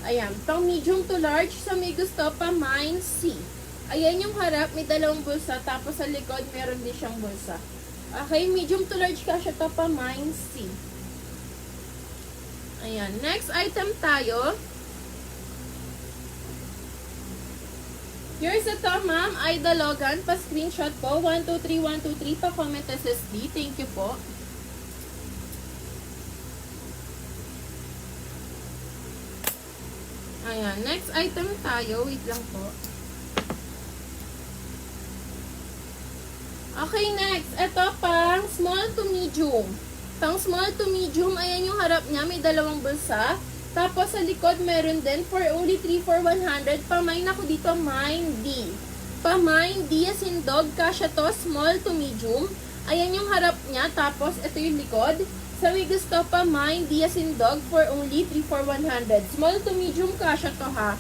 Ayan, pang medium to large, sa may gusto, pa-mine C. Ayan yung harap, may dalawang bulsa. Tapos sa likod, meron din siyang bulsa. Okay, medium to large kasha to, pa-mine C. Ayan, next item tayo. Yours ito, ma'am. Ida Logan. Pa-screenshot po. 123, 123. Pa-comment SSD. Thank you po. Ayan, next item tayo. Wait lang po. Okay, next. Ito pang small to medium. Pang small to medium, ayan yung harap niya. May dalawang bulsa. Tapos, sa likod, meron din for only 3 for 100. Pamain ako dito, mine D. Pamain D as in dog. Kasya to, small to medium. Ayan yung harap niya. Tapos, ito yung likod. Sa may gusto pa, mine D as in dog for only 3 for 100. Small to medium, kasya to ha.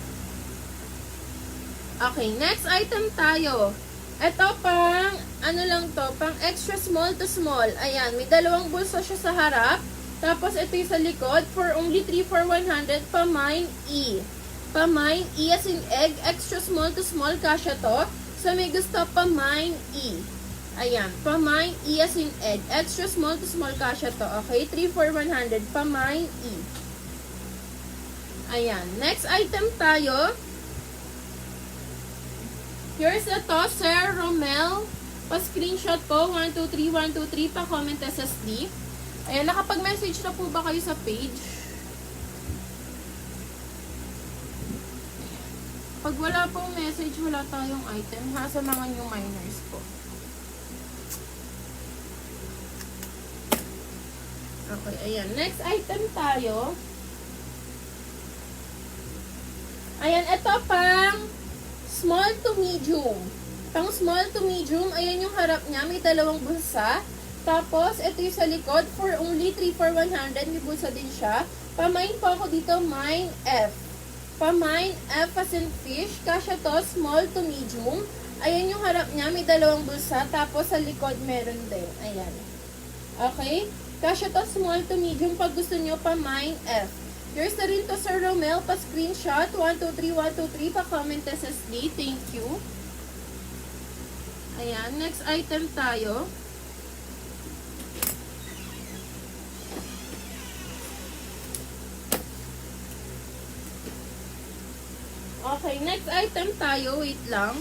Okay, next item tayo. Ito pang, ano lang to, pang extra small to small. Ayan, may dalawang bulsa siya sa harap. Tapos, ito yung sa likod. For only 3 for 100, pamine E. Pamine E as in egg. Extra small to small, kasya to. Sa may gusto, pamine E. Ayan, pamine E as in egg. Extra small to small, kasya to. Okay, 3 for 100, pamine E. Ayan, next item tayo. Here's ito, Sir Romel. Pa-screenshot po, 123, 123, pa-comment SSD. Ayan, nakapag-message na po ba kayo sa page? Pag wala pong message, wala tayong item ha, sa mga new miners po. Okay, ayan. Next item tayo. Ayan, ito pang small to medium. Pang small to medium, ayan yung harap niya. May dalawang bulsa. Tapos, ito yung sa likod. For only 3 for 100. May bulsa din siya. Pamain po ako dito, mine F. Pamine F as in fish. Kasya to, small to medium. Ayan yung harap niya. May dalawang bulsa. Tapos, sa likod meron din. Ayan. Okay? Kasya to, small to medium. Pag gusto nyo, pamine F. Yours na rin to, Sir Romel. Pa-screenshot. 123, 123. Pa-comment SSD. Thank you. Ayan. Next item tayo. Okay, next item tayo. Wait lang.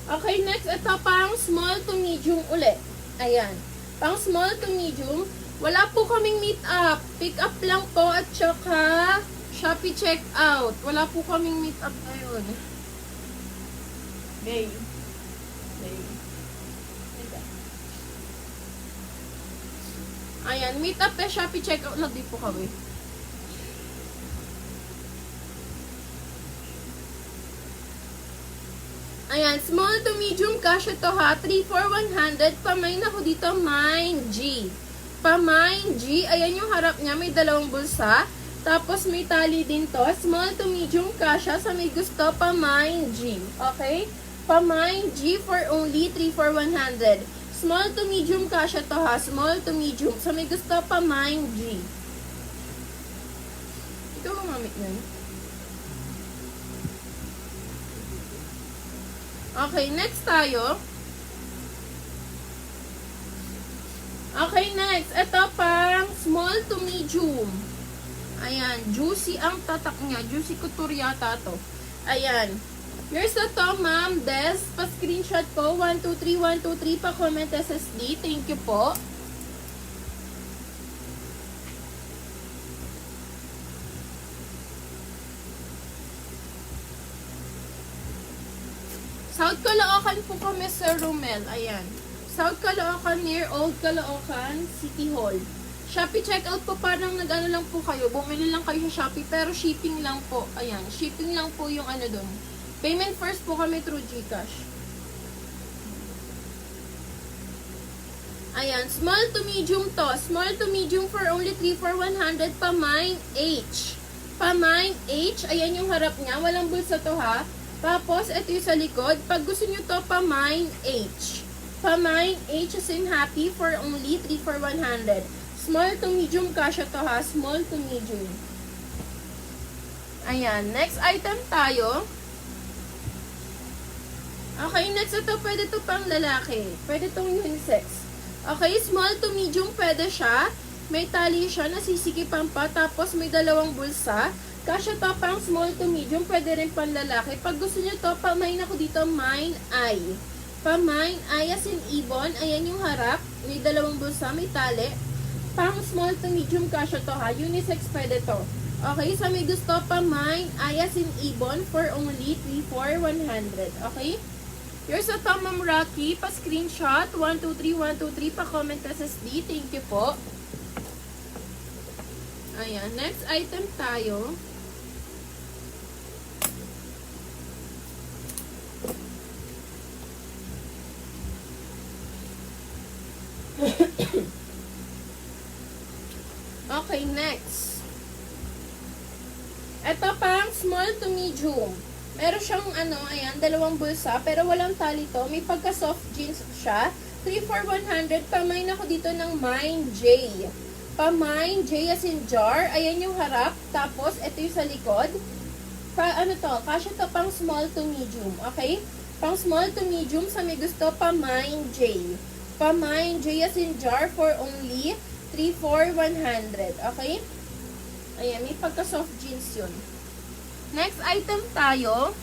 Okay, next. Ito pang small to medium ulit. Ayan. Pang small to medium. Wala po kaming meet up. Pick up lang po at saka Shopee check out. Wala po kaming meet up ngayon. Babe. Ayan, meet up eh. Shopee check out lang din po kami. Ayan, small to medium, kasya to ha. 3 for 100. Pamain ako dito, mine G. Pamine G. Ayan yung harap niya. May dalawang bulsa. Tapos may tali din to. Small to medium, kasya. Sa may gusto, pamine G. Okay? Pamine G for only 3 for 100. Small to medium, kasya to ha. Small to medium. Sa may gusto, pamine G. Ikaw mamit nun. Okay, next tayo. Okay, next. Ito pang small to medium. Ayan, juicy ang tatak niya. Juicy couture yata to. Ayan. Here's na to, ma'am. Des, pa-screenshot ko. 123, 123, pa-comment SSD. Thank you po. South Caloocan po kami, Sir Romel. Ayan. South Caloocan near Old Caloocan City Hall. Shopee checkout po, parang nag-ano lang po kayo. Bumili lang kayo sa Shopee, pero shipping lang po. Ayan. Shipping lang po yung ano doon. Payment first po kami through GCash. Ayan. Small to medium to. Small to medium for only 3 for 100. Pamine H. Pamine H. Ayan yung harap niya. Walang bulsa to ha. Tapos, ito yung sa likod. Pag gusto nyo to, pamine H. Pamine H as in happy for only 3 for 100. Small to medium, kasya to ha. Small to medium. Ayan. Next item tayo. Okay, next ito. Pwede to pang lalaki. Pwede tong unisex. Okay, small to medium, pwede siya. May tali siya, nasisikipan pa. Tapos, may dalawang bulsa. Kasya to pang small to medium, pwede rin pang lalaki. Pag gusto nyo to, pamain ako dito, mine I. Pamine I as in ibon. Ayan yung harap. May dalawang bulsa, may tali. Pang small to medium, kasya to ha. Unisex pwede to. Okay, sa may gusto, pamine I as in ibon for only 3 for 100. Okay? Here's a to, Ma'am Rocky. Pa-screenshot. 123, 123. Pa-comment SSD. Thank you po. Ayan. Next item tayo. Okay, next. Ito pang small to medium. Meron siyang ayan, dalawang bulsa, pero walang tali to. May pagka soft jeans siya. 3 for 100. Pamain ako dito ng Mine J. Pamain J as in jar. Ayan yung harap. Tapos, ito yung sa likod. Kasya to pang small to medium. Okay? Pang small to medium, sa may gusto, pamain J. Pamain J as in jar for only 3 for 100. Okay? Ayan, may pagka soft jeans yun. Next item tayo.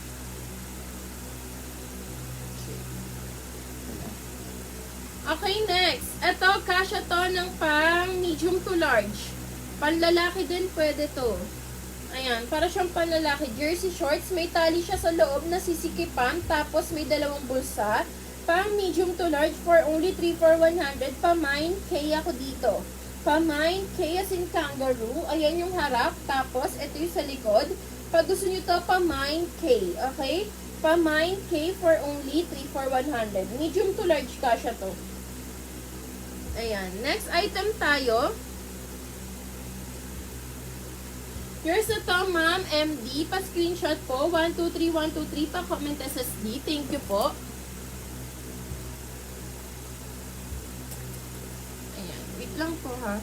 Okay, next. Ito, kasya to ng pang medium to large. Panlalaki din pwede to. Ayan, para siyang panlalaki. Jersey shorts, may tali siya sa loob na sisikipan. Tapos may dalawang bulsa. Pang medium to large for only 3 for 100. Pamine K ako dito. Pamine K as in kangaroo. Ayan yung harap. Tapos, ito yung sa likod. Pag gusto nyo to, pamine K. Okay? Pamine K for only 3 for 100. Medium to large kasya to. Ayan. Next item tayo. Here's the to, Ma'am MD. Pa-screenshot po. 123, 123. Pa-comment SSD. Thank you po. Ayan. Wait lang po ha.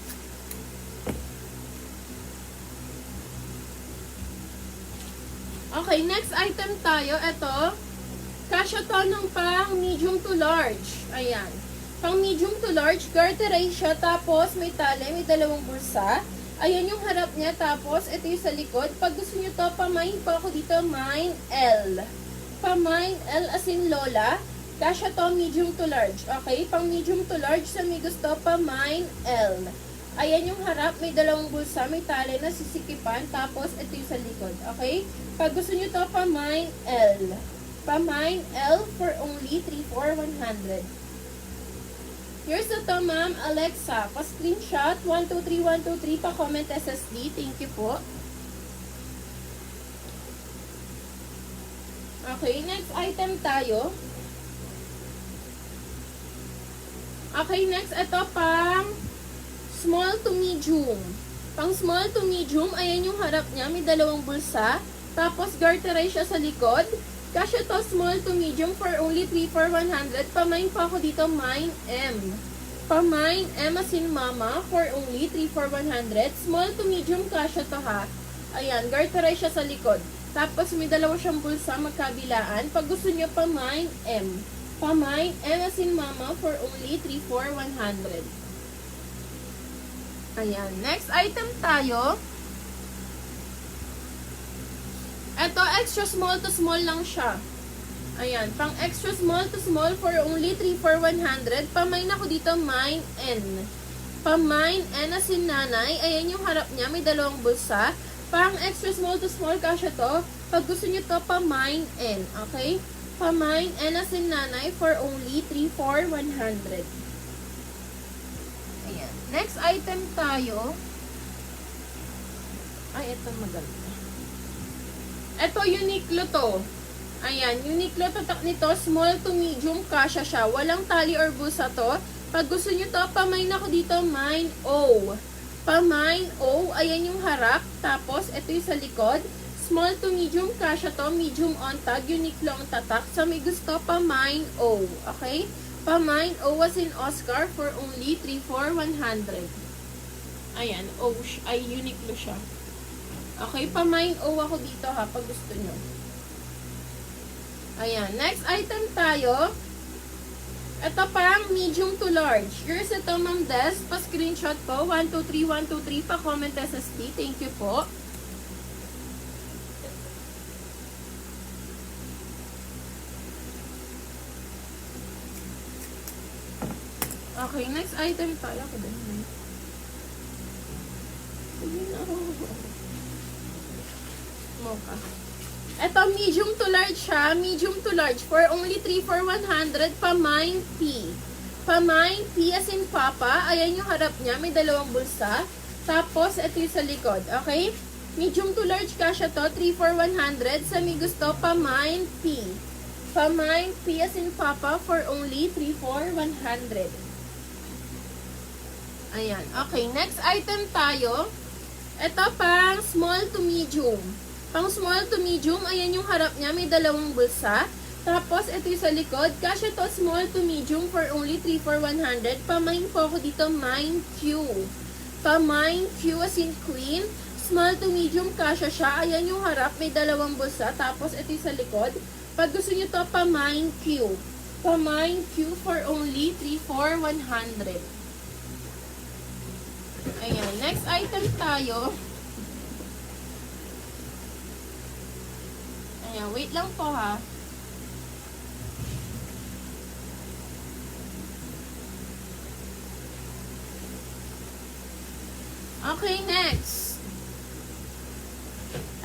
Okay, next item tayo. Ito. Kasya to ng pang medium to large. Ayan. Pang medium to large, garteray siya. Tapos may tali, may dalawang bulsa. Ayan yung harap niya. Tapos ito yung sa likod. Pag gusto nyo to, pamain pa ako dito, Mine L. Pamine L as in Lola. Kasya to medium to large. Okay? Pang medium to large, sa may gusto, pamine L. Ayan yung harap, may dalawang bulsa, may tali na sisikipan, tapos ito yung sa likod, okay? Pag gusto nyo to, pamine L. Pamine L for only 3 for 100. Here's the to, Ma'am Alexa. Pa-screenshot, 123, 123, pa-comment SSD. Thank you po. Okay, next item tayo. Okay, next, ito pang small to medium. Pang small to medium, ayan yung harap niya. May dalawang bulsa. Tapos, garteray siya sa likod. Kasya to small to medium for only 3 for 100. Pamain pa ako dito, Mine M. Pamain M as in mama for only 3 for 100. Small to medium, kasya to ha. Ayan, garteray siya sa likod. Tapos, may dalawa siyang bulsa magkabilaan. Pag gusto nyo, pamain M. Pamain M as in mama for only 3 for 100. Ayan. Next item tayo. Ito, extra small to small lang siya. Ayan. Pang extra small to small for only 3 for 100. Pamain ako dito, Mine N. Pamine N as in nanay. Ayan yung harap niya. May dalawang bulsa. Pang extra small to small kasya to. Pag gusto nyo to, pamine N. Okay? Pamine N as in nanay for only 3 for 100. Ayan. Next item tayo. Ay, ito maganda. Ito, Uniqlo to. Ayan, Uniqlo to nito. Small to medium, kasya siya. Walang tali or bulsa to. Pag gusto nyo to, pamain ako dito, Mine O. Pamine O. Ayan yung harap. Tapos, ito yung sa likod. Small to medium, kasya to. Medium on tag. Uniqlo ang tatak. So, may gusto, pamine O. Okay? Pamine O was in Oscar for only 3 for 100. Ayan, O, ay Uniqlo siya. Okay, pamine O ako dito ha, pag gusto nyo. Ayan, next item tayo. Ito pang medium to large. Here's ito, Ma'am Des. Pa-screenshot po. 123, 123. Pa-comment SSD. Thank you po. Okay, next item tayo. Ako din. Sige na ako. Mocha. Ito, medium to large siya. Medium to large. For only 3 for 100, pamine P. Pamine P as in Papa. Ayan yung harap niya. May dalawang bulsa. Tapos, ito yung sa likod. Okay? Medium to large kasha to. 3 for 100. Sa may gusto, pamine P. Pamine P as in Papa for only 3 for 100. Ayan. Okay, next item tayo. Ito pang small to medium. Pang small to medium, ayan yung harap niya. May dalawang bulsa. Tapos, ito yung sa likod. Kasya to small to medium for only 3 for 100. Pamine po ako dito, mine Q. Pamine Q as in queen. Small to medium, kasya siya. Ayan yung harap. May dalawang bulsa. Tapos, ito yung sa likod. Pag gusto nyo to, pamine Q. Pamine Q for only 3 for 100. Ayan. Next item tayo. Ayan. Wait lang po ha. Okay, next.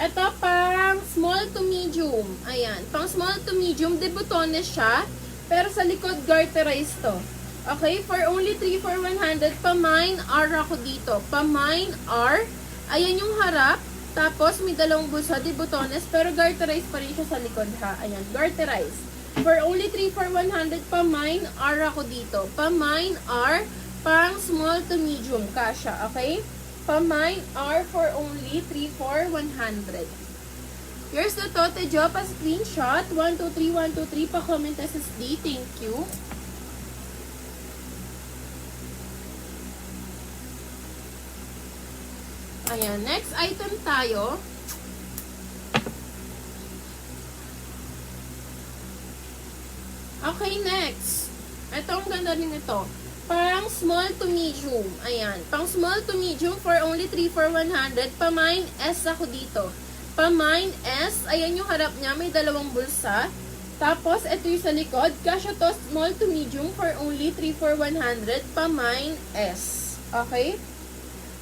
Ito pang small to medium. Ayan. Pang small to medium, debutones siya. Pero sa likod, garterized to. Okay, for only 3 for 100, pamine R ako dito. Pamine R. Ayan yung harap. Tapos, may dalawang bulsa, debutones. Pero garterized pa rin siya sa likod ha. Ayan, garterized. For only 3 for 100, pamine R ako dito. Pamine R, pang small to medium. Kasha, okay? Pamine R for only 3 for 100. Here's the Tote Job, a screenshot. 123123 pa-comment SSD. Thank you. Ayan, next item tayo. Okay, next. Ito, ang ganda rin ito. Pang small to medium. Ayan, pang small to medium for only 3 for 100. Pamine S ako dito. Pamine S, ayan yung harap niya. May dalawang bulsa. Tapos, ito yung sa likod. Kasya to small to medium for only 3 for 100. Pamine S. Okay?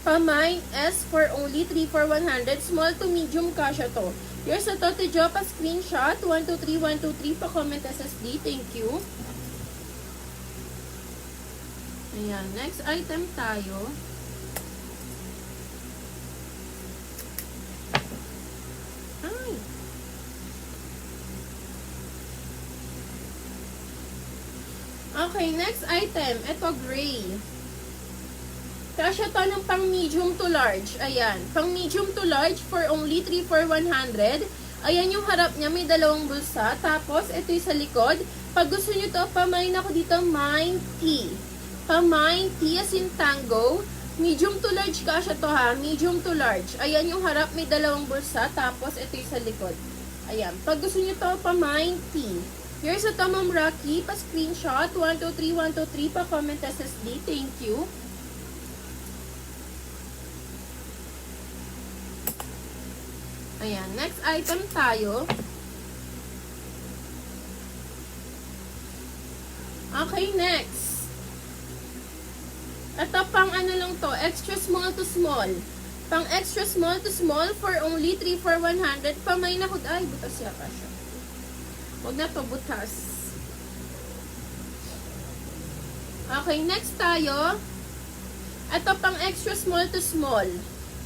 Pamine S for only 3 for 100. Small to medium kasha to. Here's a Tote Job, a screenshot. 123123 pa-comment SSD. Thank you. Ayan. Next item tayo. Ay. Okay, next item. Ito, gray. Kasya to ng pang medium to large. Ayan. Pang medium to large for only 3 for 100. Ayan yung harap niya. May dalawang bulsa. Tapos, ito yung sa likod. Pag gusto nyo to, pamine ako dito, mine T. Pamine T as in tango. Medium to large kasya to ha. Medium to large. Ayan yung harap. May dalawang bulsa. Tapos, ito yung sa likod. Ayan. Pag gusto nyo to, pamine T. Here's a Ma'am Rocky. Pa-screenshot. 123123 pa-comment SSD. Thank you. Ayan, next item tayo. Okay, next. Ito pang ano lang to, extra small to small. Pang extra small to small for only 3 for 100. Pamay na ko, ay, butas yata siya. Huwag na to, butas. Okay, next tayo. Ito pang extra small to small.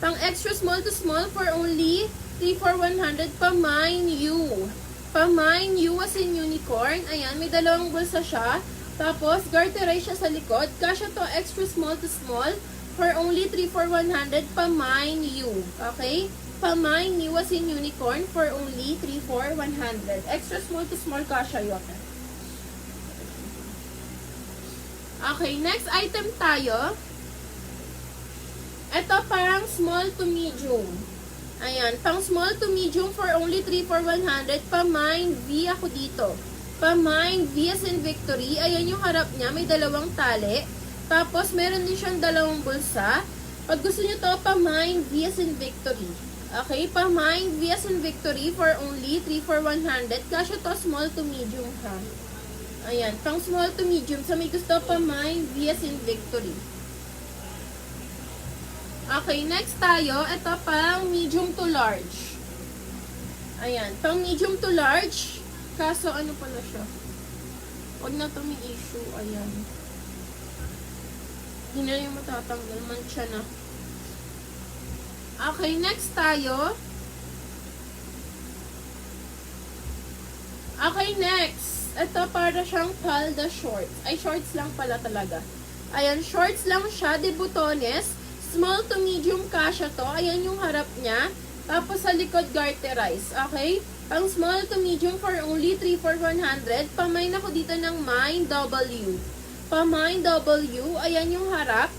Pang extra small to small for only 3 for 100, pamine U. Pamine U as in unicorn. Ayan, may dalawang bulsa siya. Tapos, garterized siya sa likod. Kasya to extra small to small for only 3 for 100, pamine U. Okay? Pamine U as in unicorn for only 3 for 100. Extra small to small kasya yun. Okay, next item tayo. Ito parang small to medium. Ayan, pang small to medium for only 3 for 100. Pamine V ako dito. Pamine V as in victory. Ayan yung harap niya. May dalawang tali. Tapos, meron din siyang dalawang bulsa. Pag gusto nyo to, pamine V as in victory. Okay, pamine V as in victory for only 3 for 100. Kasya to small to medium ha. Ayan, pang small to medium. Sa may gusto, pamine V as in victory. Okay, next tayo. Ito pang medium to large. Ayan. Pang medium to large. Kaso ano pala siya? Huwag na ito may issue. Ayan. Hindi na yung matatanggal. Mancha na. Okay, next tayo. Okay, next. Ito para siyang palda shorts. Ay, shorts lang pala talaga. Ayan, shorts lang siya. De botones. Small to medium kasha to. Ayan yung harap niya. Tapos sa likod garterize. Okay? Pang small to medium for only 3 for 100. Pamain ako dito ng mine W. Pamain W. Ayan yung harap.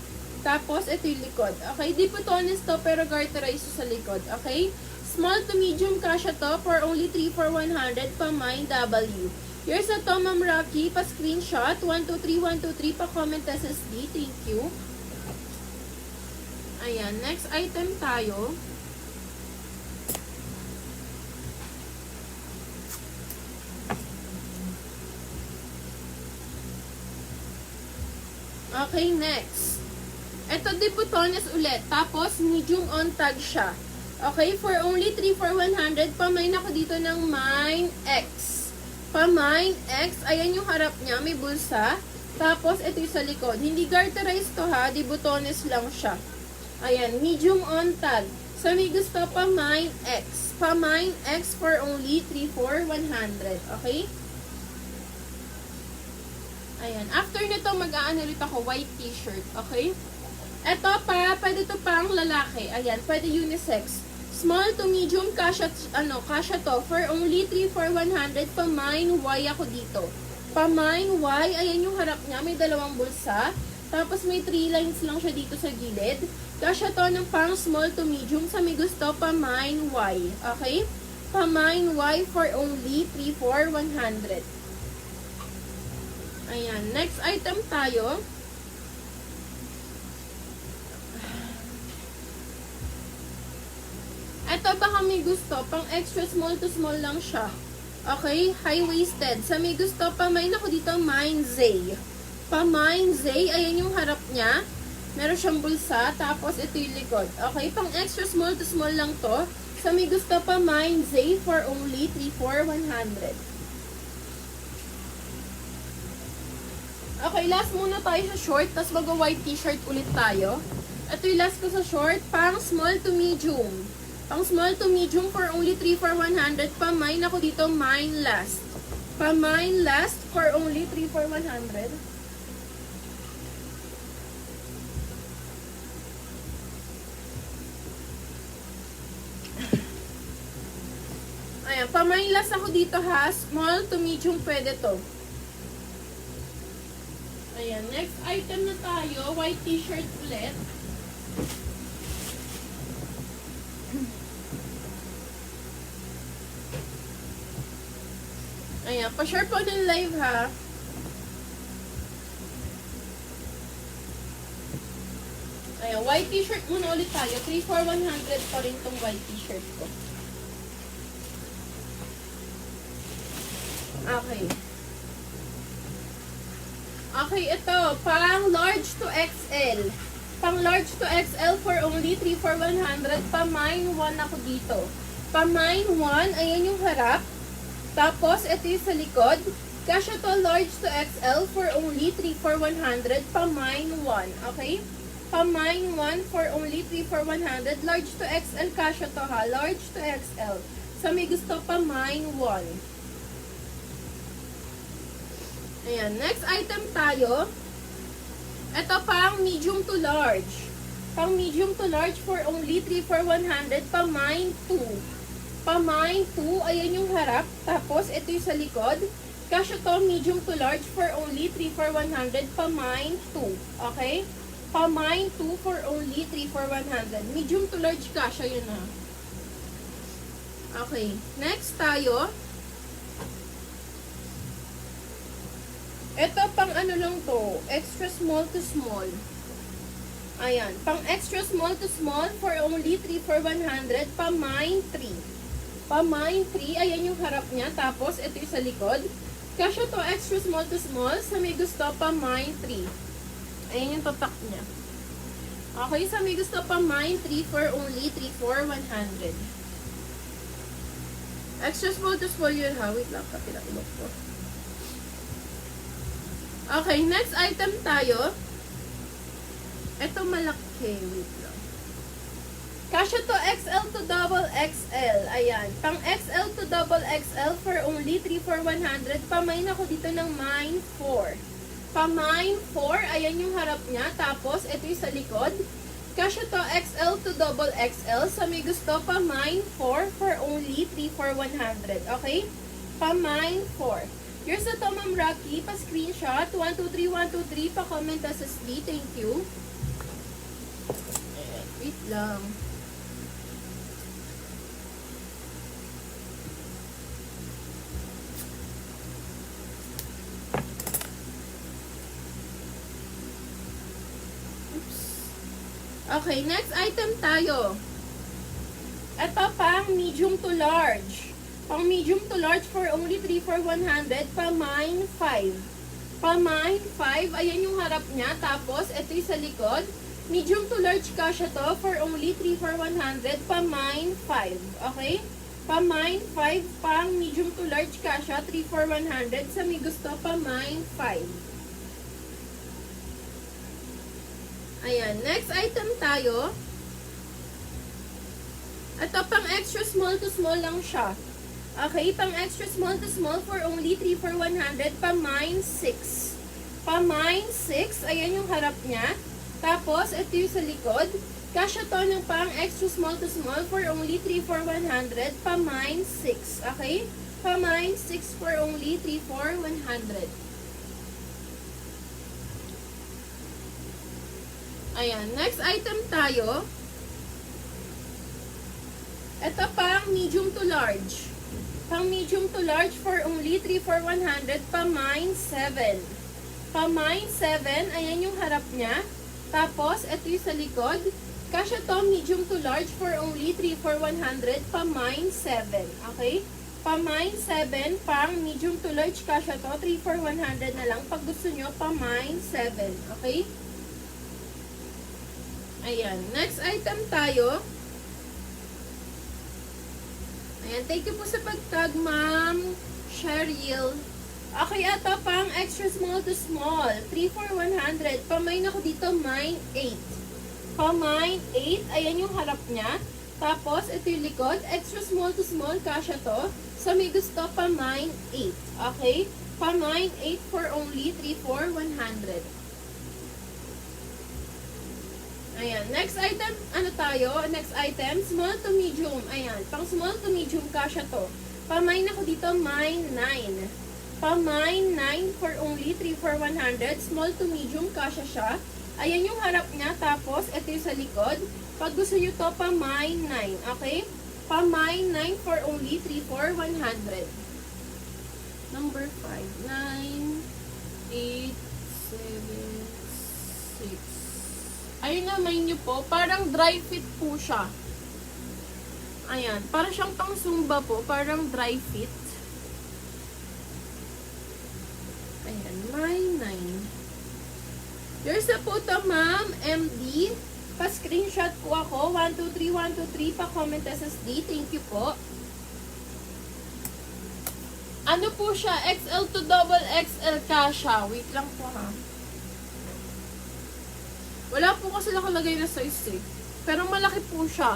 Tapos ito yung likod. Okay? Di botones to pero garterize sa likod. Okay? Small to medium kasha to for only 3 for 100. Pamain W. Here's a to, Ma'am Rocky. Pa-screenshot. 123, 123. Pa-comment SSD. Thank you. Ayan. Next item tayo. Okay, next. Ito di botones ulit. Tapos, medium on tag siya. Okay, for only 3 for 100. Pamain ako dito ng Mine X. Pamain X. Ayan yung harap niya. May bulsa. Tapos, ito yung sa likod. Hindi garterized to ha. Di botones lang siya. Ayan, medium on tag. So, may gusto Pamain X. Pamain X for only 3 for 100. Okay? Ayan. After nito, mag-aano ulit ako, white t-shirt. Okay? Ito pa, pwede to pang lalaki. Ayan, pwede unisex. Small to medium, kasha to. For only 3 for 100, pamine Y ako dito. Pamine Y, ayan yung harap niya. May dalawang bulsa. Tapos may 3 lines lang siya dito sa gilid. Kasha to ng pang small to medium. Sa may gusto, pamine Y. Okay? Pamine Y for only 3 for 100. Ayan. Next item tayo. Ito baka may gusto. Pang extra small to small lang siya. Okay? High-waisted. Sa may gusto, pamain ako dito, Mine Z. Pamain Z. Ayan yung harap niya. Meron siyang bulsa. Tapos ito yung likod. Okay? Pang extra small to small lang to. Sa may gusto, pamain Z for only 3 for 100. Okay, last muna tayo sa short, tapos mag-white t-shirt ulit tayo. Ito yung last ko sa short, pang small to medium. Pang small to medium for only 3 for 100. Pamine ako dito, mine last. Pamine last for only 3 for 100. Ayan, pamine last ako dito ha. Small to medium pwede to. Ayan, next item na tayo, white t-shirt ulit. Ayan, pa-share po ng live ha. Ayan, white t-shirt muna ulit tayo. 3 for 100 pa rin tong white t-shirt ko. Okay. Okay, ito. Pang large to XL. Pang large to XL for only 3 for 100. Pamine 1 ako dito. Pamine 1, ayan yung harap. Tapos, ito yung sa likod. Kasya to large to XL for only 3 for 100. Pamine 1. Okay? Pamine 1 for only 3 for 100. Large to XL, kasya to ha. Large to XL. So, may gusto pamine 1. Ayan, next item tayo. Ito pang medium to large. Pang medium to large for only 3 for 100. Pamine 2. Pamine 2, ayan yung harap. Tapos, ito yung sa likod. Kasya to medium to large for only 3 for 100. Pamine 2. Okay? Pamine 2 for only 3 for 100. Medium to large kasya yun ha. Okay, next tayo. Ito pang ano lang to, extra small to small. Ayan, pang extra small to small for only 3 for 100, pamine 3. Pamine 3, ayan yung harap niya, tapos ito yung sa likod. Kasya to extra small to small, sa may gusto pamine 3. Ayan yung tatak niya. Okay, sa may gusto pamine 3 for only 3 for 100. Extra small to small yun ha. Wait lang, kapilak-ilok ko. Okay, next item tayo. Ito malaki. Wait lang. Kasya to XL to double XL. Ayan. Pang XL to double XL for only 3,400. Pamain ako dito ng mine 4. Pamain 4. Ayan yung harap niya. Tapos, ito yung sa likod. Kasya to XL to double XL. Sa may gusto, pamain 4 for only 3,400. Okay? Pamain 4. Here's the to, Ma'am Rocky. Pa-screenshot. 123, 123. Pa-comment as SD. Thank you. Wait lang. Okay, next item tayo. Ito pang medium to large. Pang medium to large for only 3,400. Pamine 5. Pamine 5. Ayan yung harap niya. Tapos, ito yung sa likod. Medium to large kasya to for only 3,400. Pamine 5. Okay? Pamine 5. Pang medium to large kasya. 3,400. Sa may gusto, pamine 5. Ayan, next item tayo. Ito, pang extra small to small lang siya. Okay, pang extra small to small for only 3,400. Pamine 6. Pamine 6, ayan yung harap niya. Tapos, ito yung sa likod. Kasya to ng pang extra small to small for only 3,400. Pamine 6. Okay? Pamine 6 for only 3,400. Ayan, next item tayo. Ito pang medium to large. Pang medium to large for only 3,400. Pamine 7. Pamine 7, ayan yung harap niya. Tapos, ito yung sa likod. Kasya to medium to large for only 3,400. Pamine 7. Okay? Pamine 7, pang medium to large kasya to. 3,400 na lang. Pag gusto nyo, pamine 7. Okay? Ayan. Next item tayo. Ayan. Thank you po sa pag-tag, Ma'am Cheryl. Okay, ito pang extra small to small. 3,400. Pamain ako dito, mine 8. Pamine 8. Ayan yung harap niya. Tapos, ito yung likod. Extra small to small. Kasya to. So, may gusto, pamine 8. Okay? Pamine 8 for only 3,400. Ayan. Next item, ano tayo? Next item, small to medium. Ayan. Pang small to medium, kasya to. Pamine ako dito, mine 9. Pamine 9 for only 3,400. Small to medium, kasya siya. Ayan yung harap niya. Tapos, ito yung sa likod. Pag gusto nyo to, pamine 9. Okay? Pamine 9 for only 3,400. Number 5. 9, 8, 7, 6. Ayun na, may nyo po. Parang dry fit po siya. Ayan. Parang siyang pang Zumba po. Parang dry fit. Ayan. May 9. There's a photo, Ma'am. MD. Pa-screenshot po ako. 123, 123. Pa-comment SSD. Thank you po. Ano po siya? XL to double XL kasha. Wait lang po ha. Wala po kasi nakalagay na size eh. Pero malaki po siya.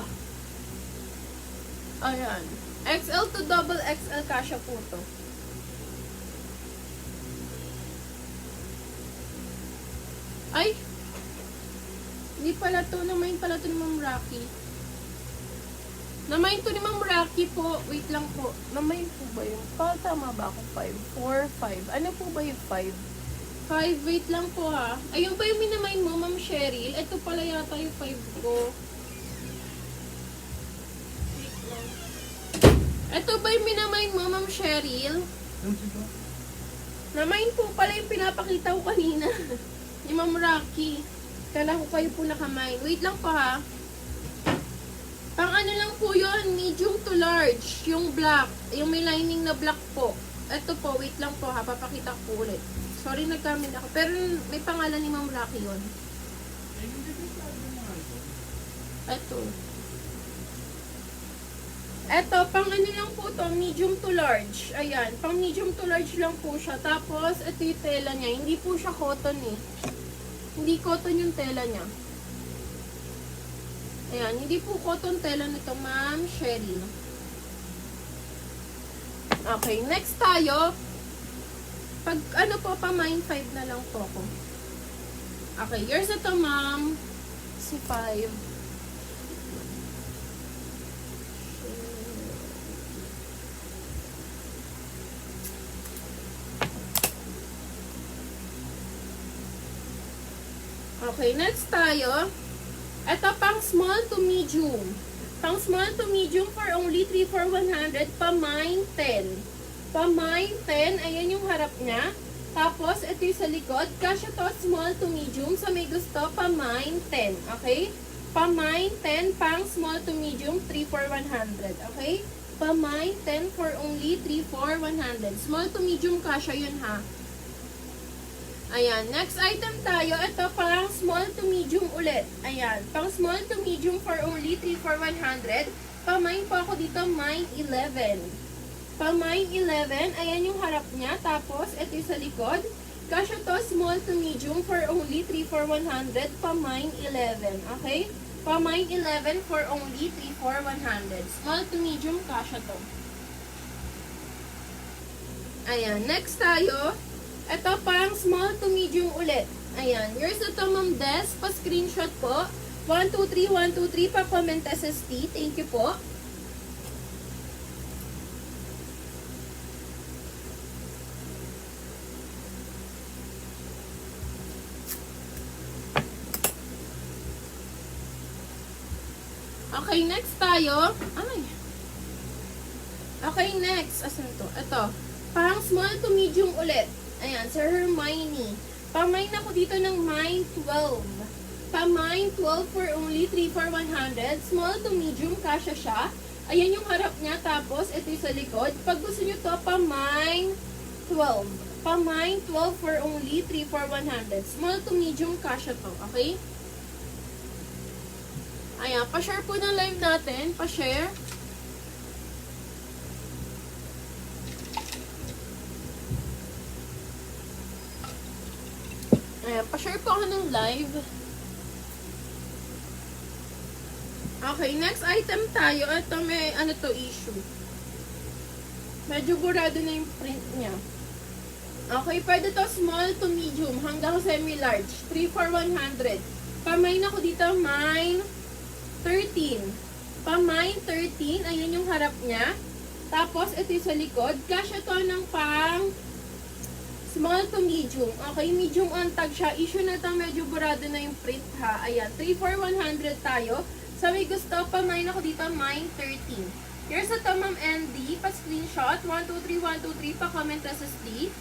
Ayan. XL to double XL kasha po to. Ay! Hindi pala to. Namain pala to ni Ma'am Rocky. Namain to ni Ma'am Rocky po. Wait lang po. Namain po ba yung? Tama ba ako? 5? 4, 5. Ano po ba yung 5? 5, wait lang po ha. Ayun ba yung minamain mo, Ma'am Cheryl? Ito pala yata yung 5 ko. Wait lang. Ito ba yung minamain mo, Ma'am Cheryl? Namain po pala yung pinapakita ko kanina. Ni Ma'am Rocky. Kala ko kayo po nakamain. Wait lang po ha. Pang ano lang po yun, medium to large. Yung black. Yung may lining na black po. Ito po, wait lang po ha. Papakita ko ulit. Sorry, nag-comment ako. Pero may pangalan ni Ma'am Rocky yun. Ito. Eto, pang ano lang po to, medium to large. Ayan, pang medium to large lang po siya. Tapos, ito yung tela niya. Hindi po siya cotton eh. Hindi cotton yung tela niya. Ayan, hindi po cotton tela nito, ma'am Sherry. Okay, next tayo. Pag ano po, pa mine 5 na lang po ako. Okay, yours ito, ma'am. Si 5. Okay, next tayo. Ito pang small to medium. Pang small to medium for only 3 for 100. Pa mine 10. Pa mine 10. Ayan yung harap niya. Tapos, ito yung sa likod. Kasya to small to medium. Sa may gusto, pa mine 10. Okay? Pa mine 10 pang small to medium 3 for 100. Okay? Pa mine 10 for only 3 for 100. Small to medium kasya yun ha. Ayan, next item tayo, ito parang small to medium ulit. Ayan, pang small to medium for only 3 for 100. Pamine po ako dito, mine 11. Pamine 11, ayan yung harap niya. Tapos, ito yung sa likod. Kasya to, small to medium for only 3 for 100. Pamine 11, okay? Pamine 11 for only 3 for 100. Small to medium, kasya to. Ayan, next tayo. Ito parang small to medium ulit. Ayan. Yours na to, Ma'am Des. Pa-screenshot po. 123, 123. Pa-comment SST. Thank you po. Okay, next tayo. Ay. Okay, next. Asan to? Ito. Parang small to medium ulit. Ayan, Sir Hermione. Pa-mine ako dito ng mine 12. Pa-mine 12 for only 3 for 100. Small to medium, kasya siya. Ayan yung harap niya. Tapos, ito yung sa likod. Pag gusto nyo to, pa-mine 12. Pa-mine 12 for only 3 for 100. Small to medium, kasya to. Okay? Ayan, pa-share po ng live natin. Pa-share. Ayan, pa-share po ako ng live. Okay, next item tayo. Ito may, ano to, issue. Medyo burado na yung print niya. Okay, pwede to small to medium hanggang semi-large. 3 for 100. Pa-mine ako dito, mine 13. Pa-mine 13, ayan yung harap niya. Tapos, ito yung sa likod. Kasya to ng pang small to medium. Okay, medium on tag siya. Issue na ito, medyo burado na yung print ha. Ayan, 3 for 100 tayo. Sa may gusto, pa-mine ako dito, mine 13. Here's ito, Ma'am Andy. Pa-screenshot. 123, 123. Pa-comment SSD.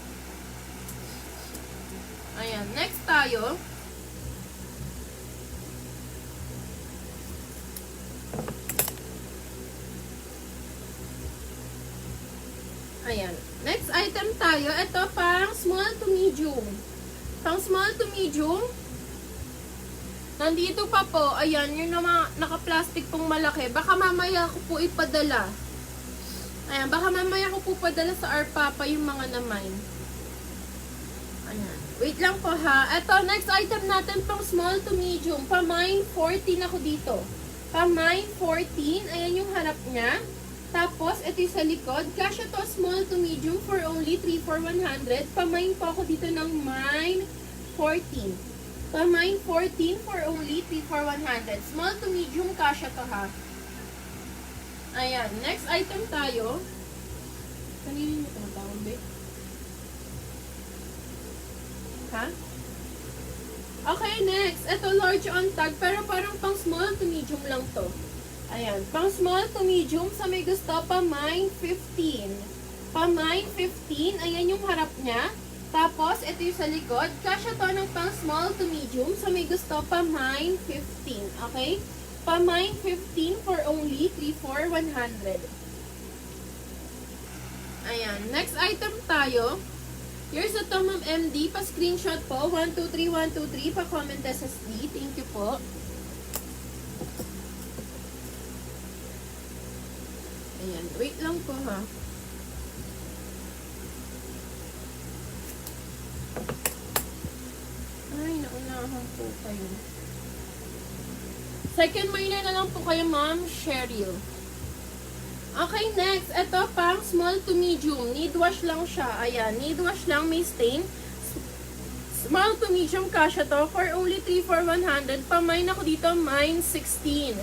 Ayan, next tayo. Ayan. Next item tayo. Ito pang small to medium. Pang small to medium. Nandito pa po. Ayan. Yung naka-plastic pong malaki. Baka mamaya ko po ipadala. Ayan. Baka mamaya ko po padala sa Arpapa yung mga naman. Ayan. Wait lang po ha. Ito. Next item natin pang small to medium. Pa-mine 14 ako dito. Pa-mine 14. Ayan yung harap niya. Tapos, ito yung sa likod. Kasya to small to medium for only 3 for 100. Pa-mine po ako dito ng mine 14. Pa-mine 14 for only 3 for 100. Small to medium, kasya to ha. Ayan. Next item tayo. Kanina mo tumatawag, babe? Ha? Okay, next. Ito large on tag. Pero parang pang small to medium lang to. Ayan, pang small to medium, sa may gusto, pa-mine 15. Pa-mine 15, ayan yung harap niya. Tapos, ito yung sa likod. Kasya to ng pang small to medium, sa may gusto, pa-mine 15. Okay? Pa-mine 15 for only 3 for 100. Ayan, next item tayo. Here's a to, Ma'am MD. Pa-screenshot po. 123, 123. Pa-comment SSD. Thank you po. Ayan, wait lang po ha. Ay, naunahan po kayo. Second minor na lang po kayo, Ma'am Cheryl. Okay, next. Ito pang small to medium. Need wash lang siya. Ayan, need wash lang, may stain. Small to medium kasha to for only 3 for 100. Pamine ako dito, mine 16.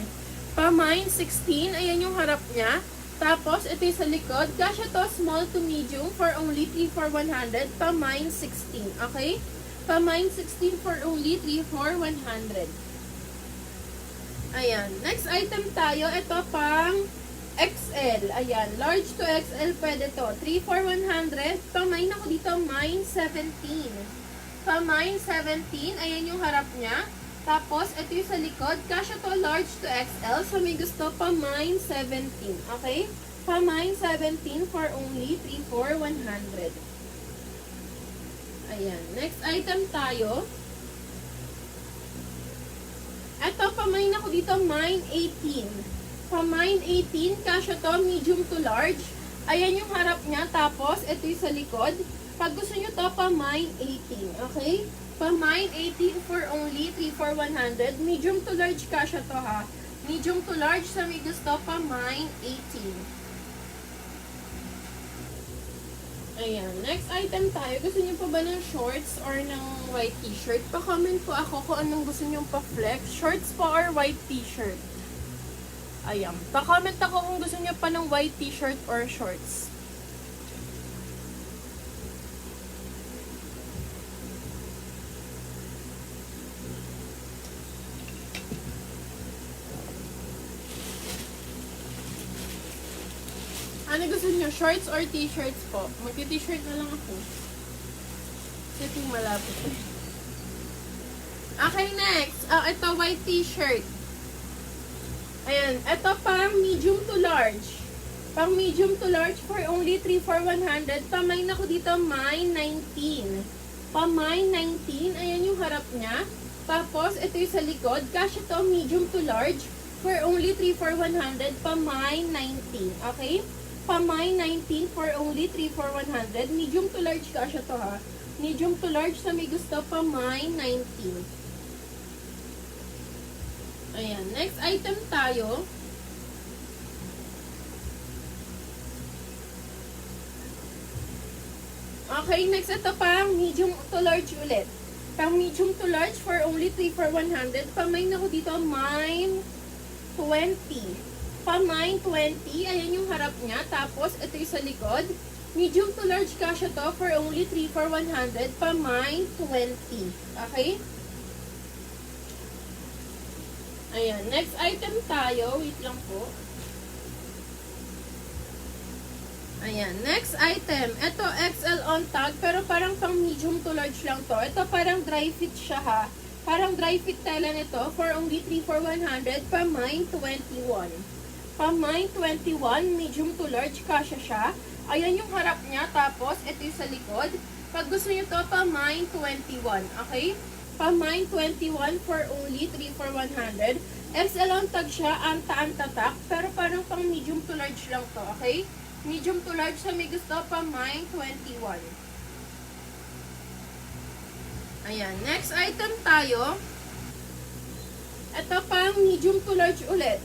Pamine 16, ayan yung harap niya. Tapos, ito yung sa likod. Kasha to, small to medium for only 3 for 100. Pamine 16, okay? Pamine 16 for only 3 for 100. Ayan. Next item tayo. Ito pang XL. Ayan. Large to XL pwede to. 3 for 100. Pamine ako dito, mine 17. Pamine 17. Ayan yung harap niya. Tapos, ito yung sa likod. Kasya to large to XL. So, may gusto pamine 17. Okay? Pamine 17 for only 3 for 100. Ayan. Next item tayo. Ito, pamine ako dito, mine 18. Pamine 18. Kasya to medium to large. Ayan yung harap niya. Tapos, ito yung sa likod. Pag gusto nyo to, pamine 18. Okay? Pamine 18 for only 3 for 100. Medium to large kasha to ha. Medium to large sa may gusto, pamine 18. Ayan. Next item tayo. Gusto nyo pa ba ng shorts or ng white t-shirt? Pa-comment po ako kung anong gusto nyo pa-flex. Shorts pa or white t-shirt? Ayan. Pa-comment ako kung gusto nyo pa ng white t-shirt or shorts. Ano gusto niyo? Shorts or t-shirts po? Mag-t-shirt na lang ako. Kasi malapit eh. Okay, next. Ito, white t-shirt. Ayan. Ito, pang medium to large. Pang medium to large for only 3 for 100. Pamine ako dito, mine 19. Pamine 19. Ayan yung harap niya. Tapos, ito yung sa likod. Kasya to, medium to large for only 3 for 100. Pamine 19. Okay? Pamine 19 for only 3 for 100. Medium to large kasha to ha. Medium to large sa may gusto, pamine 19. Ayan. Next item tayo. Okay, next ito pang medium to large ulit. Pang medium to large for only 3 for 100. Pamine ako dito, mine 20. Pamine 20, ayan yung harap niya. Tapos, ito yung sa likod. Medium to large kasha to for only 3 for 100. Pamine 20. Okay? Ayan. Next item tayo. Wait lang po. Ayan. Next item. Ito, XL on tag. Pero parang pang medium to large lang to. Ito parang dry fit siya ha. Parang dry fit tela nito for only 3 for 100. Pamine 21. Pamine 21, medium to large, kasha siya. Ayan yung harap niya, tapos ito yung sa likod. Pag gusto nyo to, pamine 21, okay? Pamine 21 for only 3 for 100. XL on tag siya, anta-antatak, pero parang pang medium to large lang to, okay? Medium to large sa may gusto, pamine 21. Ayan, next item tayo. Ito pang medium to large ulit.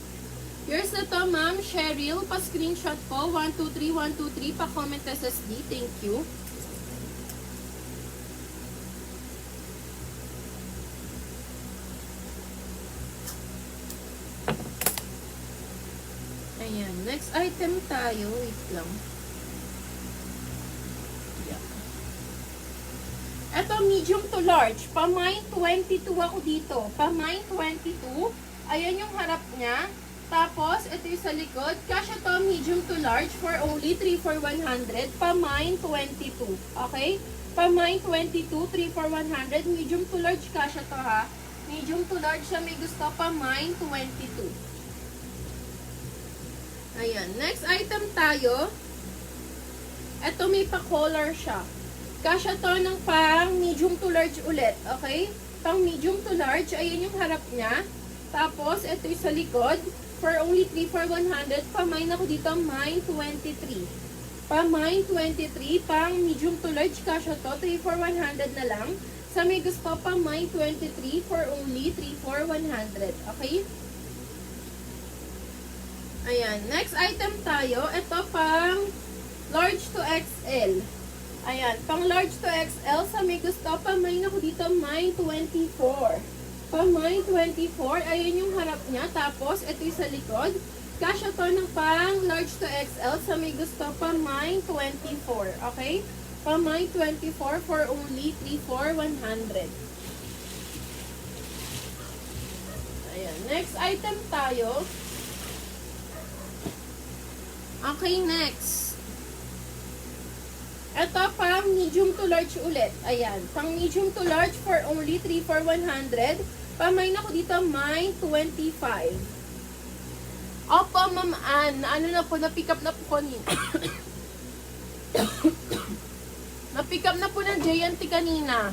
Yours na to, Ma'am Cheryl. Pa-screenshot po. 123, 123. Pa-comment SSD. Thank you. Ayan. Next item tayo. Wait lang. Yeah. Ito, medium to large. Pamine 22 ako dito. Pamine 22. Ayan yung harap niya. Tapos, ito yung sa likod. Kasha to, medium to large for only 3 for 100. Pamine 22. Okay? Pamine 22, 3 for 100. Medium to large kasha to ha. Medium to large siya may gusto. Pamine 22. Ayan. Next item tayo. Ito may pa-collar siya. Kasha to ng pang medium to large ulit. Okay? Pang medium to large. Ayan yung harap niya. Tapos, ito yung sa likod. for only 3 for 100. Pa-mine ako dito, mine 23. Pa-mine 23, pang medium to large kasha to, 3 for 100 na lang. Sa may gusto, pa-mine 23 for only 3 for 100. Okay? Ayan. Next item tayo. Ito pang large to XL. Ayan. Pang large to XL, sa may gusto, pa-mine ako dito, mine 24. Pa-mine 24, ayan yung harap niya. Tapos, ito yung sa likod. Kasha to ng pang large to XL. Sa may gusto, pa-mine 24. Okay? Pa-mine 24 for only 3 for 100. Ayan. Next item tayo. Okay, next. Ito pang medium to large ulit. Ayan. Pang medium to large for only 3 for 100. Pa-mine ako dito, mine 25. Opo, Ma'am Ann. Ano na po, na-pick up na po kanina. Na-pick up na po ng JNT kanina.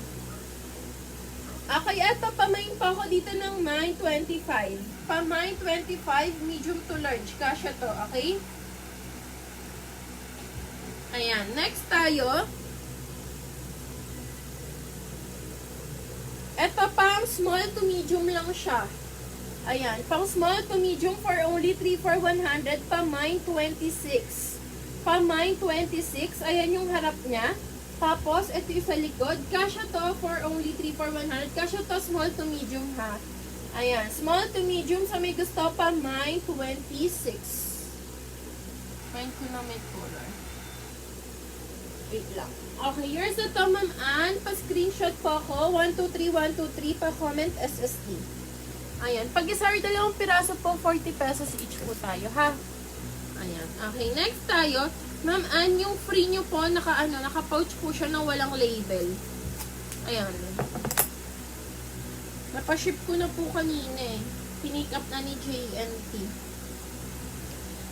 Okay, eto, pa-mine pa ako dito ng mine 25. Pa-mine 25, medium to large. Kasha to, okay? Ayan, next tayo. Eto, pang small to medium lang siya. Ayan, pang small to medium for only 3 for 100, pa-mine 26. Pa-mine 26, ayan yung harap niya. Tapos, ito yung sa likod. Kasha to for only 3 for 100. Kasha to small to medium ha. Ayan, small to medium sa may gusto, pa-mine 26. Find ko na may color. Wait lang. Okay, here's the to, Ma'am Ann. Pa-screenshot po ako. 123, 123, pa-comment SSD. Ayan. Pag-isari dalawang piraso po, 40 pesos each po tayo, ha? Ayan. Okay, next tayo. Ma'am Ann, yung free nyo po, naka-pouch po siya na walang label. Ayan. Napaship ko na po kanina eh. Pinick up na ni JNT.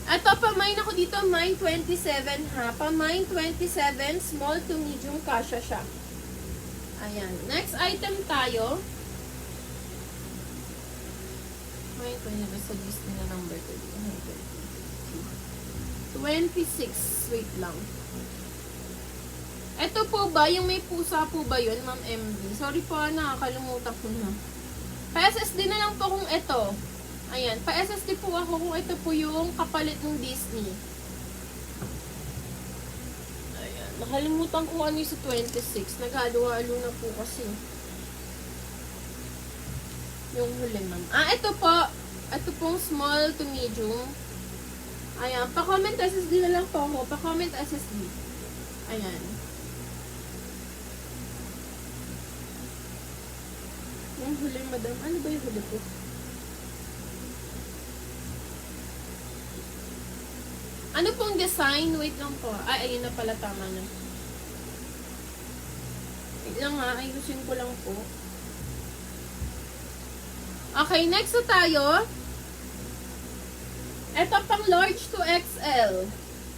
Ito, pa-mine ako dito, mine 27 ha. Pa-mine 27, small to medium, kasha siya. Ayan. Next item tayo. Mine 27, sa Disney na number 26. Wait lang. Ito po ba, yung may pusa po ba yun, Ma'am MB? Sorry po, nakakalimutan ko na. Pa-SSD na lang po kung ito. Ayan, pa-SSD po ako kung ito po yung kapalit ng Disney. Ayan, nakalimutan ko ano yung sa 26. Naghalo-halo na po kasi. Yung huli, ma'am. Ito po. Ito pong small to medium. Ayan, pa-comment SSD na lang po ako. Pa-comment SSD. Ayan. Yung huli, madam. Ano ba yung huli po? Ano pong design? Wait lang po. Ayun na pala, tama na. Wait lang ha, ayusin ko lang po. Okay, next na tayo. Ito pang large to XL.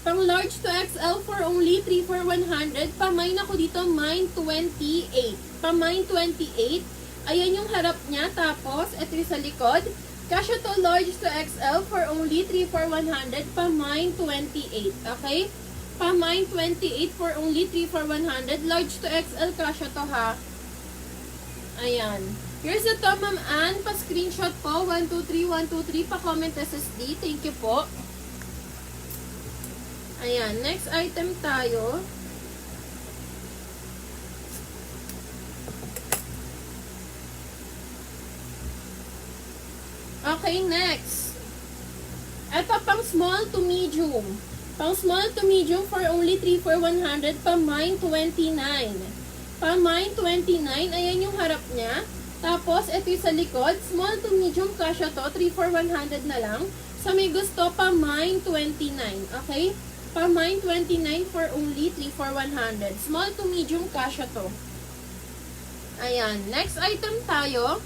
Pang large to XL for only 3 for 100. Pa-mine ako dito, mine 28. Pa-mine 28. Ayan yung harap niya. Tapos, ito yung sa likod. Kasha to large to XL for only 3 for 100, pa-mine 28, okay? Pa-mine 28 for only 3 for 100, large to XL, kasha to ha. Ayan. Here's the to, Ma'am Ann, pa-screenshot po, 123, 123, pa-comment SSD, thank you po. Ayan, next item tayo. Okay, next. Ito pang small to medium. Pang small to medium for only 3 for 100, pa-mine 29. Pa-mine 29, ayan yung harap niya. Tapos, ito yung sa likod. Small to medium, kasha to. 3 for 100 na lang. Sa may gusto, pa-mine 29. Okay? Pa-mine 29 for only 3 for 100. Small to medium, kasha to. Ayan. Next item tayo.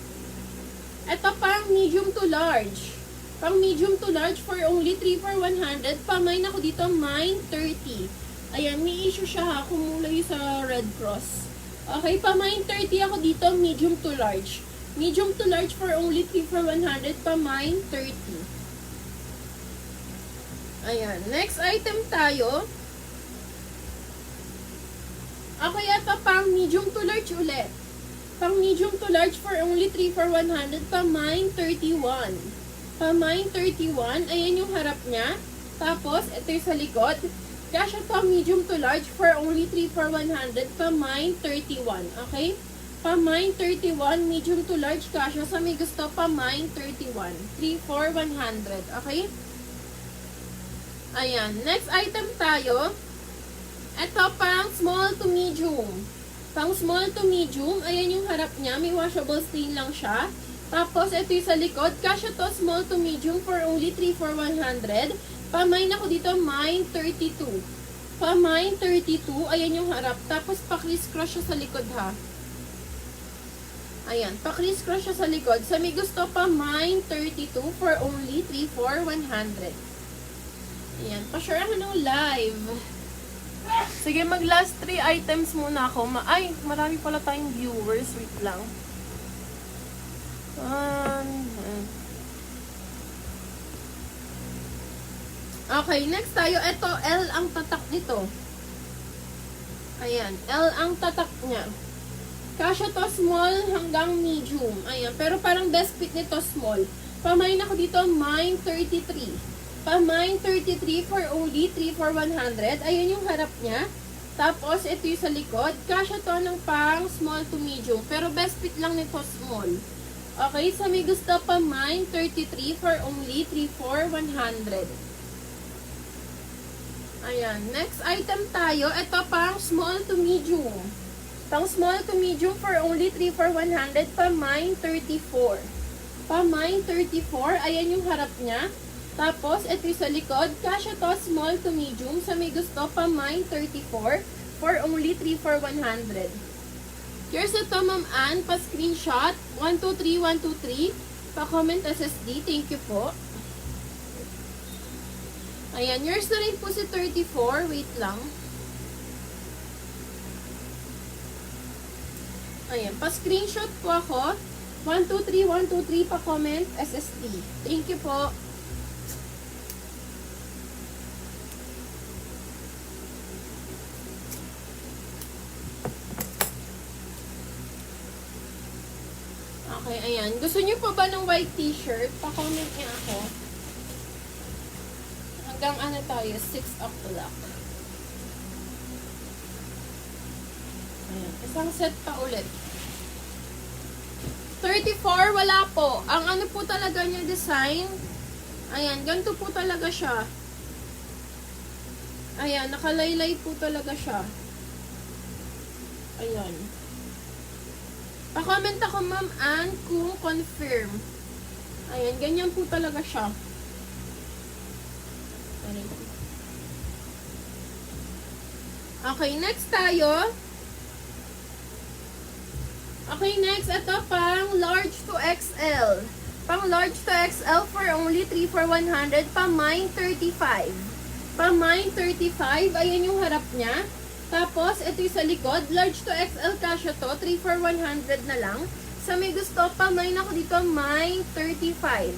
Ito pang medium to large. Pang medium to large for only 3 for 100. Pa-mine ako dito, mine 30. Ayan, may issue siya ha. Kumulay sa Red Cross. Okay, pa-mine 30 ako dito, medium to large. Medium to large for only 3 for 100. Pa-mine 30. Ayan. Next item tayo. Okay, ito pang medium to large ulit. Pang medium to large for only 3 for 100. Pamine 31. Pamine 31. Ayan yung harap niya. Tapos, ito yung sa likod. Kasya to medium to large for only 3 for 100. Pamine 31. Okay? Pamine 31, medium to large kasya. Sa may gusto, Pamine 31. 3 for 100. Okay? Ayan. Next item tayo. Ito pang small to medium. Pang small to medium. Ayan yung harap niya. May washable stain lang siya. Tapos, ito yung sa likod. Kasya to small to medium for only 3 for 100. Pamine ako dito, Mine 32. Pamine 32. Ayan yung harap. Tapos, pa-criss-cross siya sa likod ha. Ayan, pa-criss-cross siya sa likod. Sa may gusto pa, Mine 32 for only 3 for 100. Ayan, pa-share ako ng live. Sige, mag-last 3 items muna ako. Ay, marami pala tayong viewers. Wait lang. Okay, next tayo. Ito, L ang tatak nito. Ayan, L ang tatak niya. Kasya to small hanggang medium. Ayan. Pero parang best fit nito small. Pamine ako dito, Mine 33. Pamine 33 for only 3 for 100. Ayan yung harap niya. Tapos, ito yung sa likod. Kasya to ng pang small to medium. Pero best fit lang nito small. Okay. Sa may gusto pa, Mine 33 for only 3 for 100. Ayan. Next item tayo. Ito pang small to medium. Pang small to medium for only 3 for 100, Pamine 34. Pamine 34, ayan yung harap niya. Tapos, ito yung sa likod. Kasya to small to medium. Sa may gusto, Pamine 34 for only 3 for 100. Here's ito, Ma'am Ann. Pa-screenshot. 123, 123. Pa-comment SSD. Thank you po. Ayan. Yours na rin po si 34. Wait lang. Ayan, pa-screenshot po ako. 123, 123 pa-comment, SSD. Thank you po. Okay, ayan. Gusto niyo po ba ng white t-shirt? Pa-comment niya ako. Hanggang ano tayo? 6 o'clock. Ayan, isang set pa ulit. 34, wala po. Ang ano po talaga niya design, ayan, ganito po talaga siya. Ayan, nakalaylay po talaga siya. Ayan. Pa-comment ako, Ma'am Ann, kung confirm. Ayan, ganyan po talaga siya. Ayan. Okay, next tayo. Okay, next, ito pang large to XL. Pang large to XL for only 3 for 100, Pamine 35. Pamine 35, ayan yung harap niya. Tapos, ito yung sa likod, large to XL kasya to, 3 for 100 na lang. Sa may gusto, Pamine ako dito, Mine 35.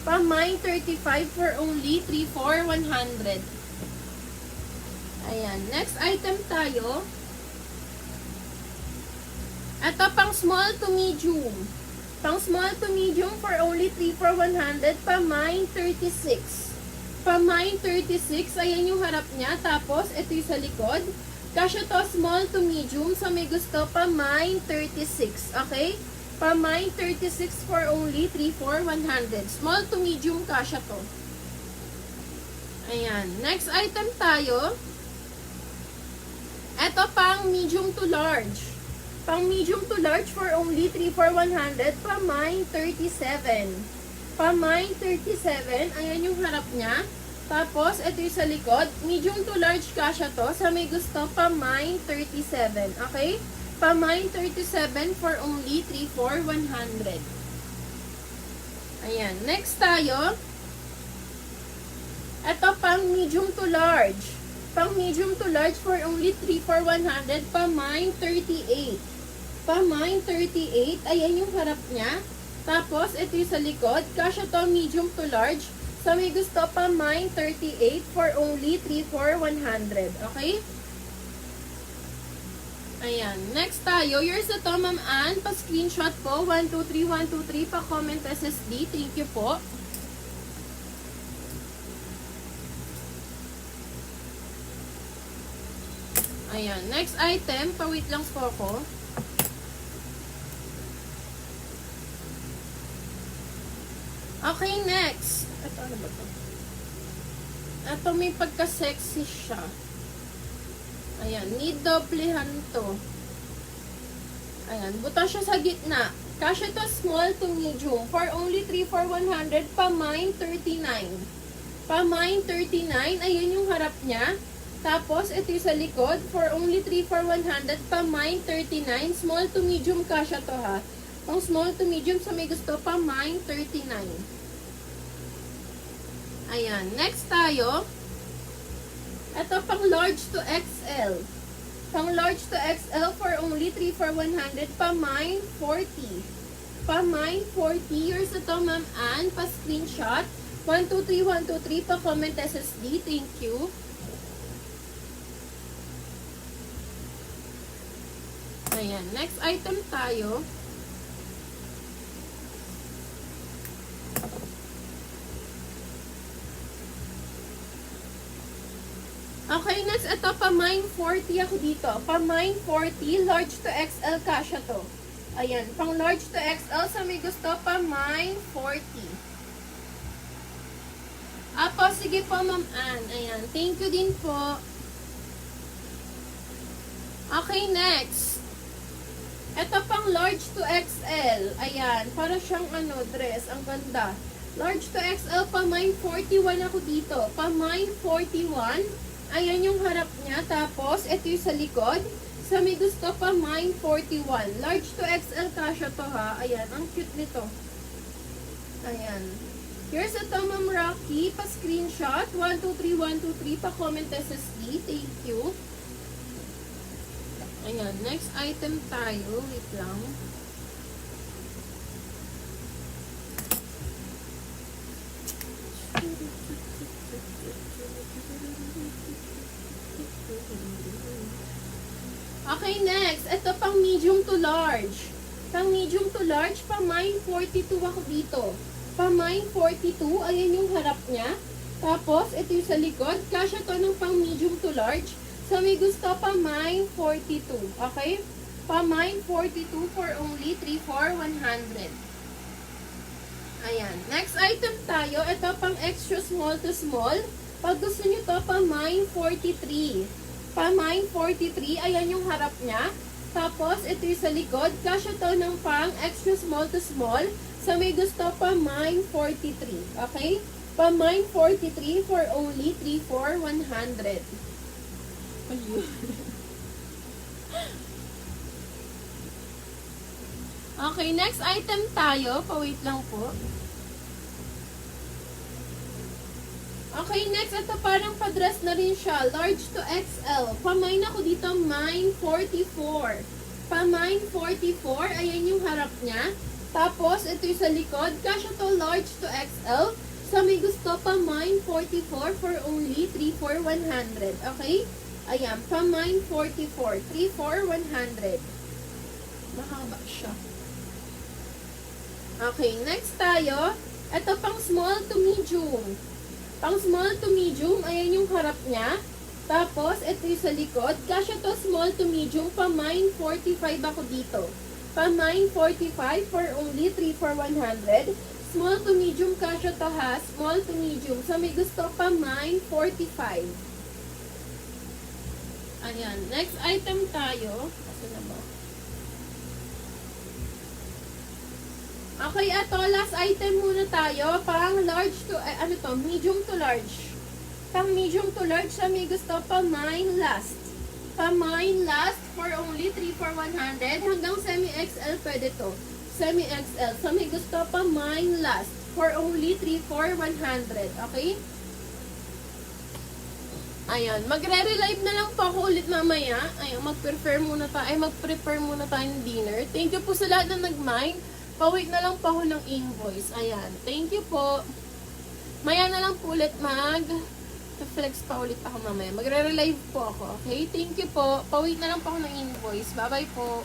Pamine 35 for only 3 for 100. Ayan, next item tayo. Ito pang small to medium. Pang small to medium for only 3 for 100, Pamine 36. Pamine 36, ayan yung harap niya. Tapos, ito yung sa likod. Kasya to small to medium. So, may gusto, Pamine 36. Okay? Pamine 36 for only 3 for 100. Small to medium kasya to. Ayan. Next item tayo. Ito pang medium to large. Pang medium to large for only 3 for 100, Pamine 37. Pamine 37, ayan yung harap niya. Tapos, ito yung sa likod. Medium to large kasya to. Sa may gusto, Pamine 37. Okay? Pamine 37 for only 3 for 100. Ayan. Next tayo. Ito pang medium to large. Pang medium to large for only 3 for 100, Pamine 38. Pamine 38, ayan yung harap niya. Tapos, ito yung sa likod. Kasya to medium to large. Sa may gusto pa, mine 38 for only 34,100. Okay? Ayan. Next tayo. Yours na to, Ma'am Ann. Pa-screenshot po. 123, 123. Pa-comment SSD. Thank you po. Ayan. Next item. Pa-wait lang po ako. Okay, next. Ito, ano ba ito? Ito, may pagka-sexy siya. Ayan, need doblehan to. Ayan, buta siya sa gitna. Kasya to small to medium. For only 3,400, pa-mine 39. Pa-mine 39, ayan yung harap niya. Tapos, ito yung sa likod. For only 3,400, pa-mine 39. Small to medium kasya to ha. Kung small to medium, sa may gusto pa, mine 39. Ayan. Next tayo. Ito pang large to XL. Pang large to XL for only 3,400. Pa mine 40. Pa mine 40. Yours ito, Ma'am Ann. Pa screenshot. 123, 123. Pa comment SSD. Thank you. Ayan. Next item tayo. Okay, next, ito, pa-mine 40 ako dito. Pa-mine 40, large to XL kasha to. Ayan, pang large to XL, sa may gusto, pa-mine 40. Apo, sige po, Ma'am Ann. Ayan, thank you din po. Okay, next. Ito, pang large to XL. Ayan, para siyang dress. Ang ganda. Large to XL, pa-mine 41 ako dito. Pa-mine 41. Ayan yung harap niya. Tapos, ito yung sa likod. Sa may gusto pa, mine 41. Large to XL kasha to ha. Ayan, ang cute nito. Ayan. Here's ito, Ma'am Rocky. Pa-screenshot. 123, 123. Pa-comment SSD. Thank you. Ayan, next item tayo. Wait lang. Okay, next. Ito pang medium to large. Pang medium to large, pa mine 42 ako dito. Pa mine 42, ayan yung harap niya. Tapos, ito yung sa likod. Kasya to ng pang medium to large. So, may gusto pa mine 42. Okay? Pa mine 42 for only 3,400. Ayan. Next item tayo. Ito pang extra small to small. Pag gusto nyo to, pa mine 43. Pa mine 43, ayan yung harap niya. Tapos, ito yung sa likod. Kasya to ng pang extra small to small. Sa may gusto pa mine 43. Okay? Pa mine 43 for only 3,400. Ayun. Okay, next item tayo. Pa-wait lang po. Okay, next, ito parang pa-dress na rin siya. Large to XL. Pa-mine ako dito, mine 44. Pa-mine 44, ayan yung harap niya. Tapos, ito yung sa likod. Kasya to large to XL. Sa may gusto, pa-mine 44 for only 3,400. Okay? Ayan, pa-mine 44. 3,400. Mahaba siya. Okay, next tayo. Ito pang small to medium. Pang small to medium, ayan yung harap niya. Tapos, ito yung sa likod. Kasya to small to medium, pa mine 45 ako dito. Pa mine 45 for only 3,400. Small to medium, kasya to ha. Small to medium. So, may gusto pa mine 45. Ayan. Next item tayo. Kasi na ba? Okay, ito, last item muna tayo. Pang large to, medium to large. Pang medium to large, sa may gusto pa mine last. Pa mine last for only 3,400. Hanggang semi-XL pwede to. Semi-XL. Sa may gusto pa mine last for only 3,400. Okay? Ayan. Magre-relive na lang po ako ulit mamaya. Ayan, mag-prepare muna tayo ng dinner. Thank you po sa lahat na nag-mine. Pa-wait na lang po ako ng invoice. Ayan. Thank you po. Maya na lang po ulit flex pa ulit ako mamaya. Magre-relive po ako. Okay? Thank you po. Pawait na lang po ako ng invoice. Bye-bye po.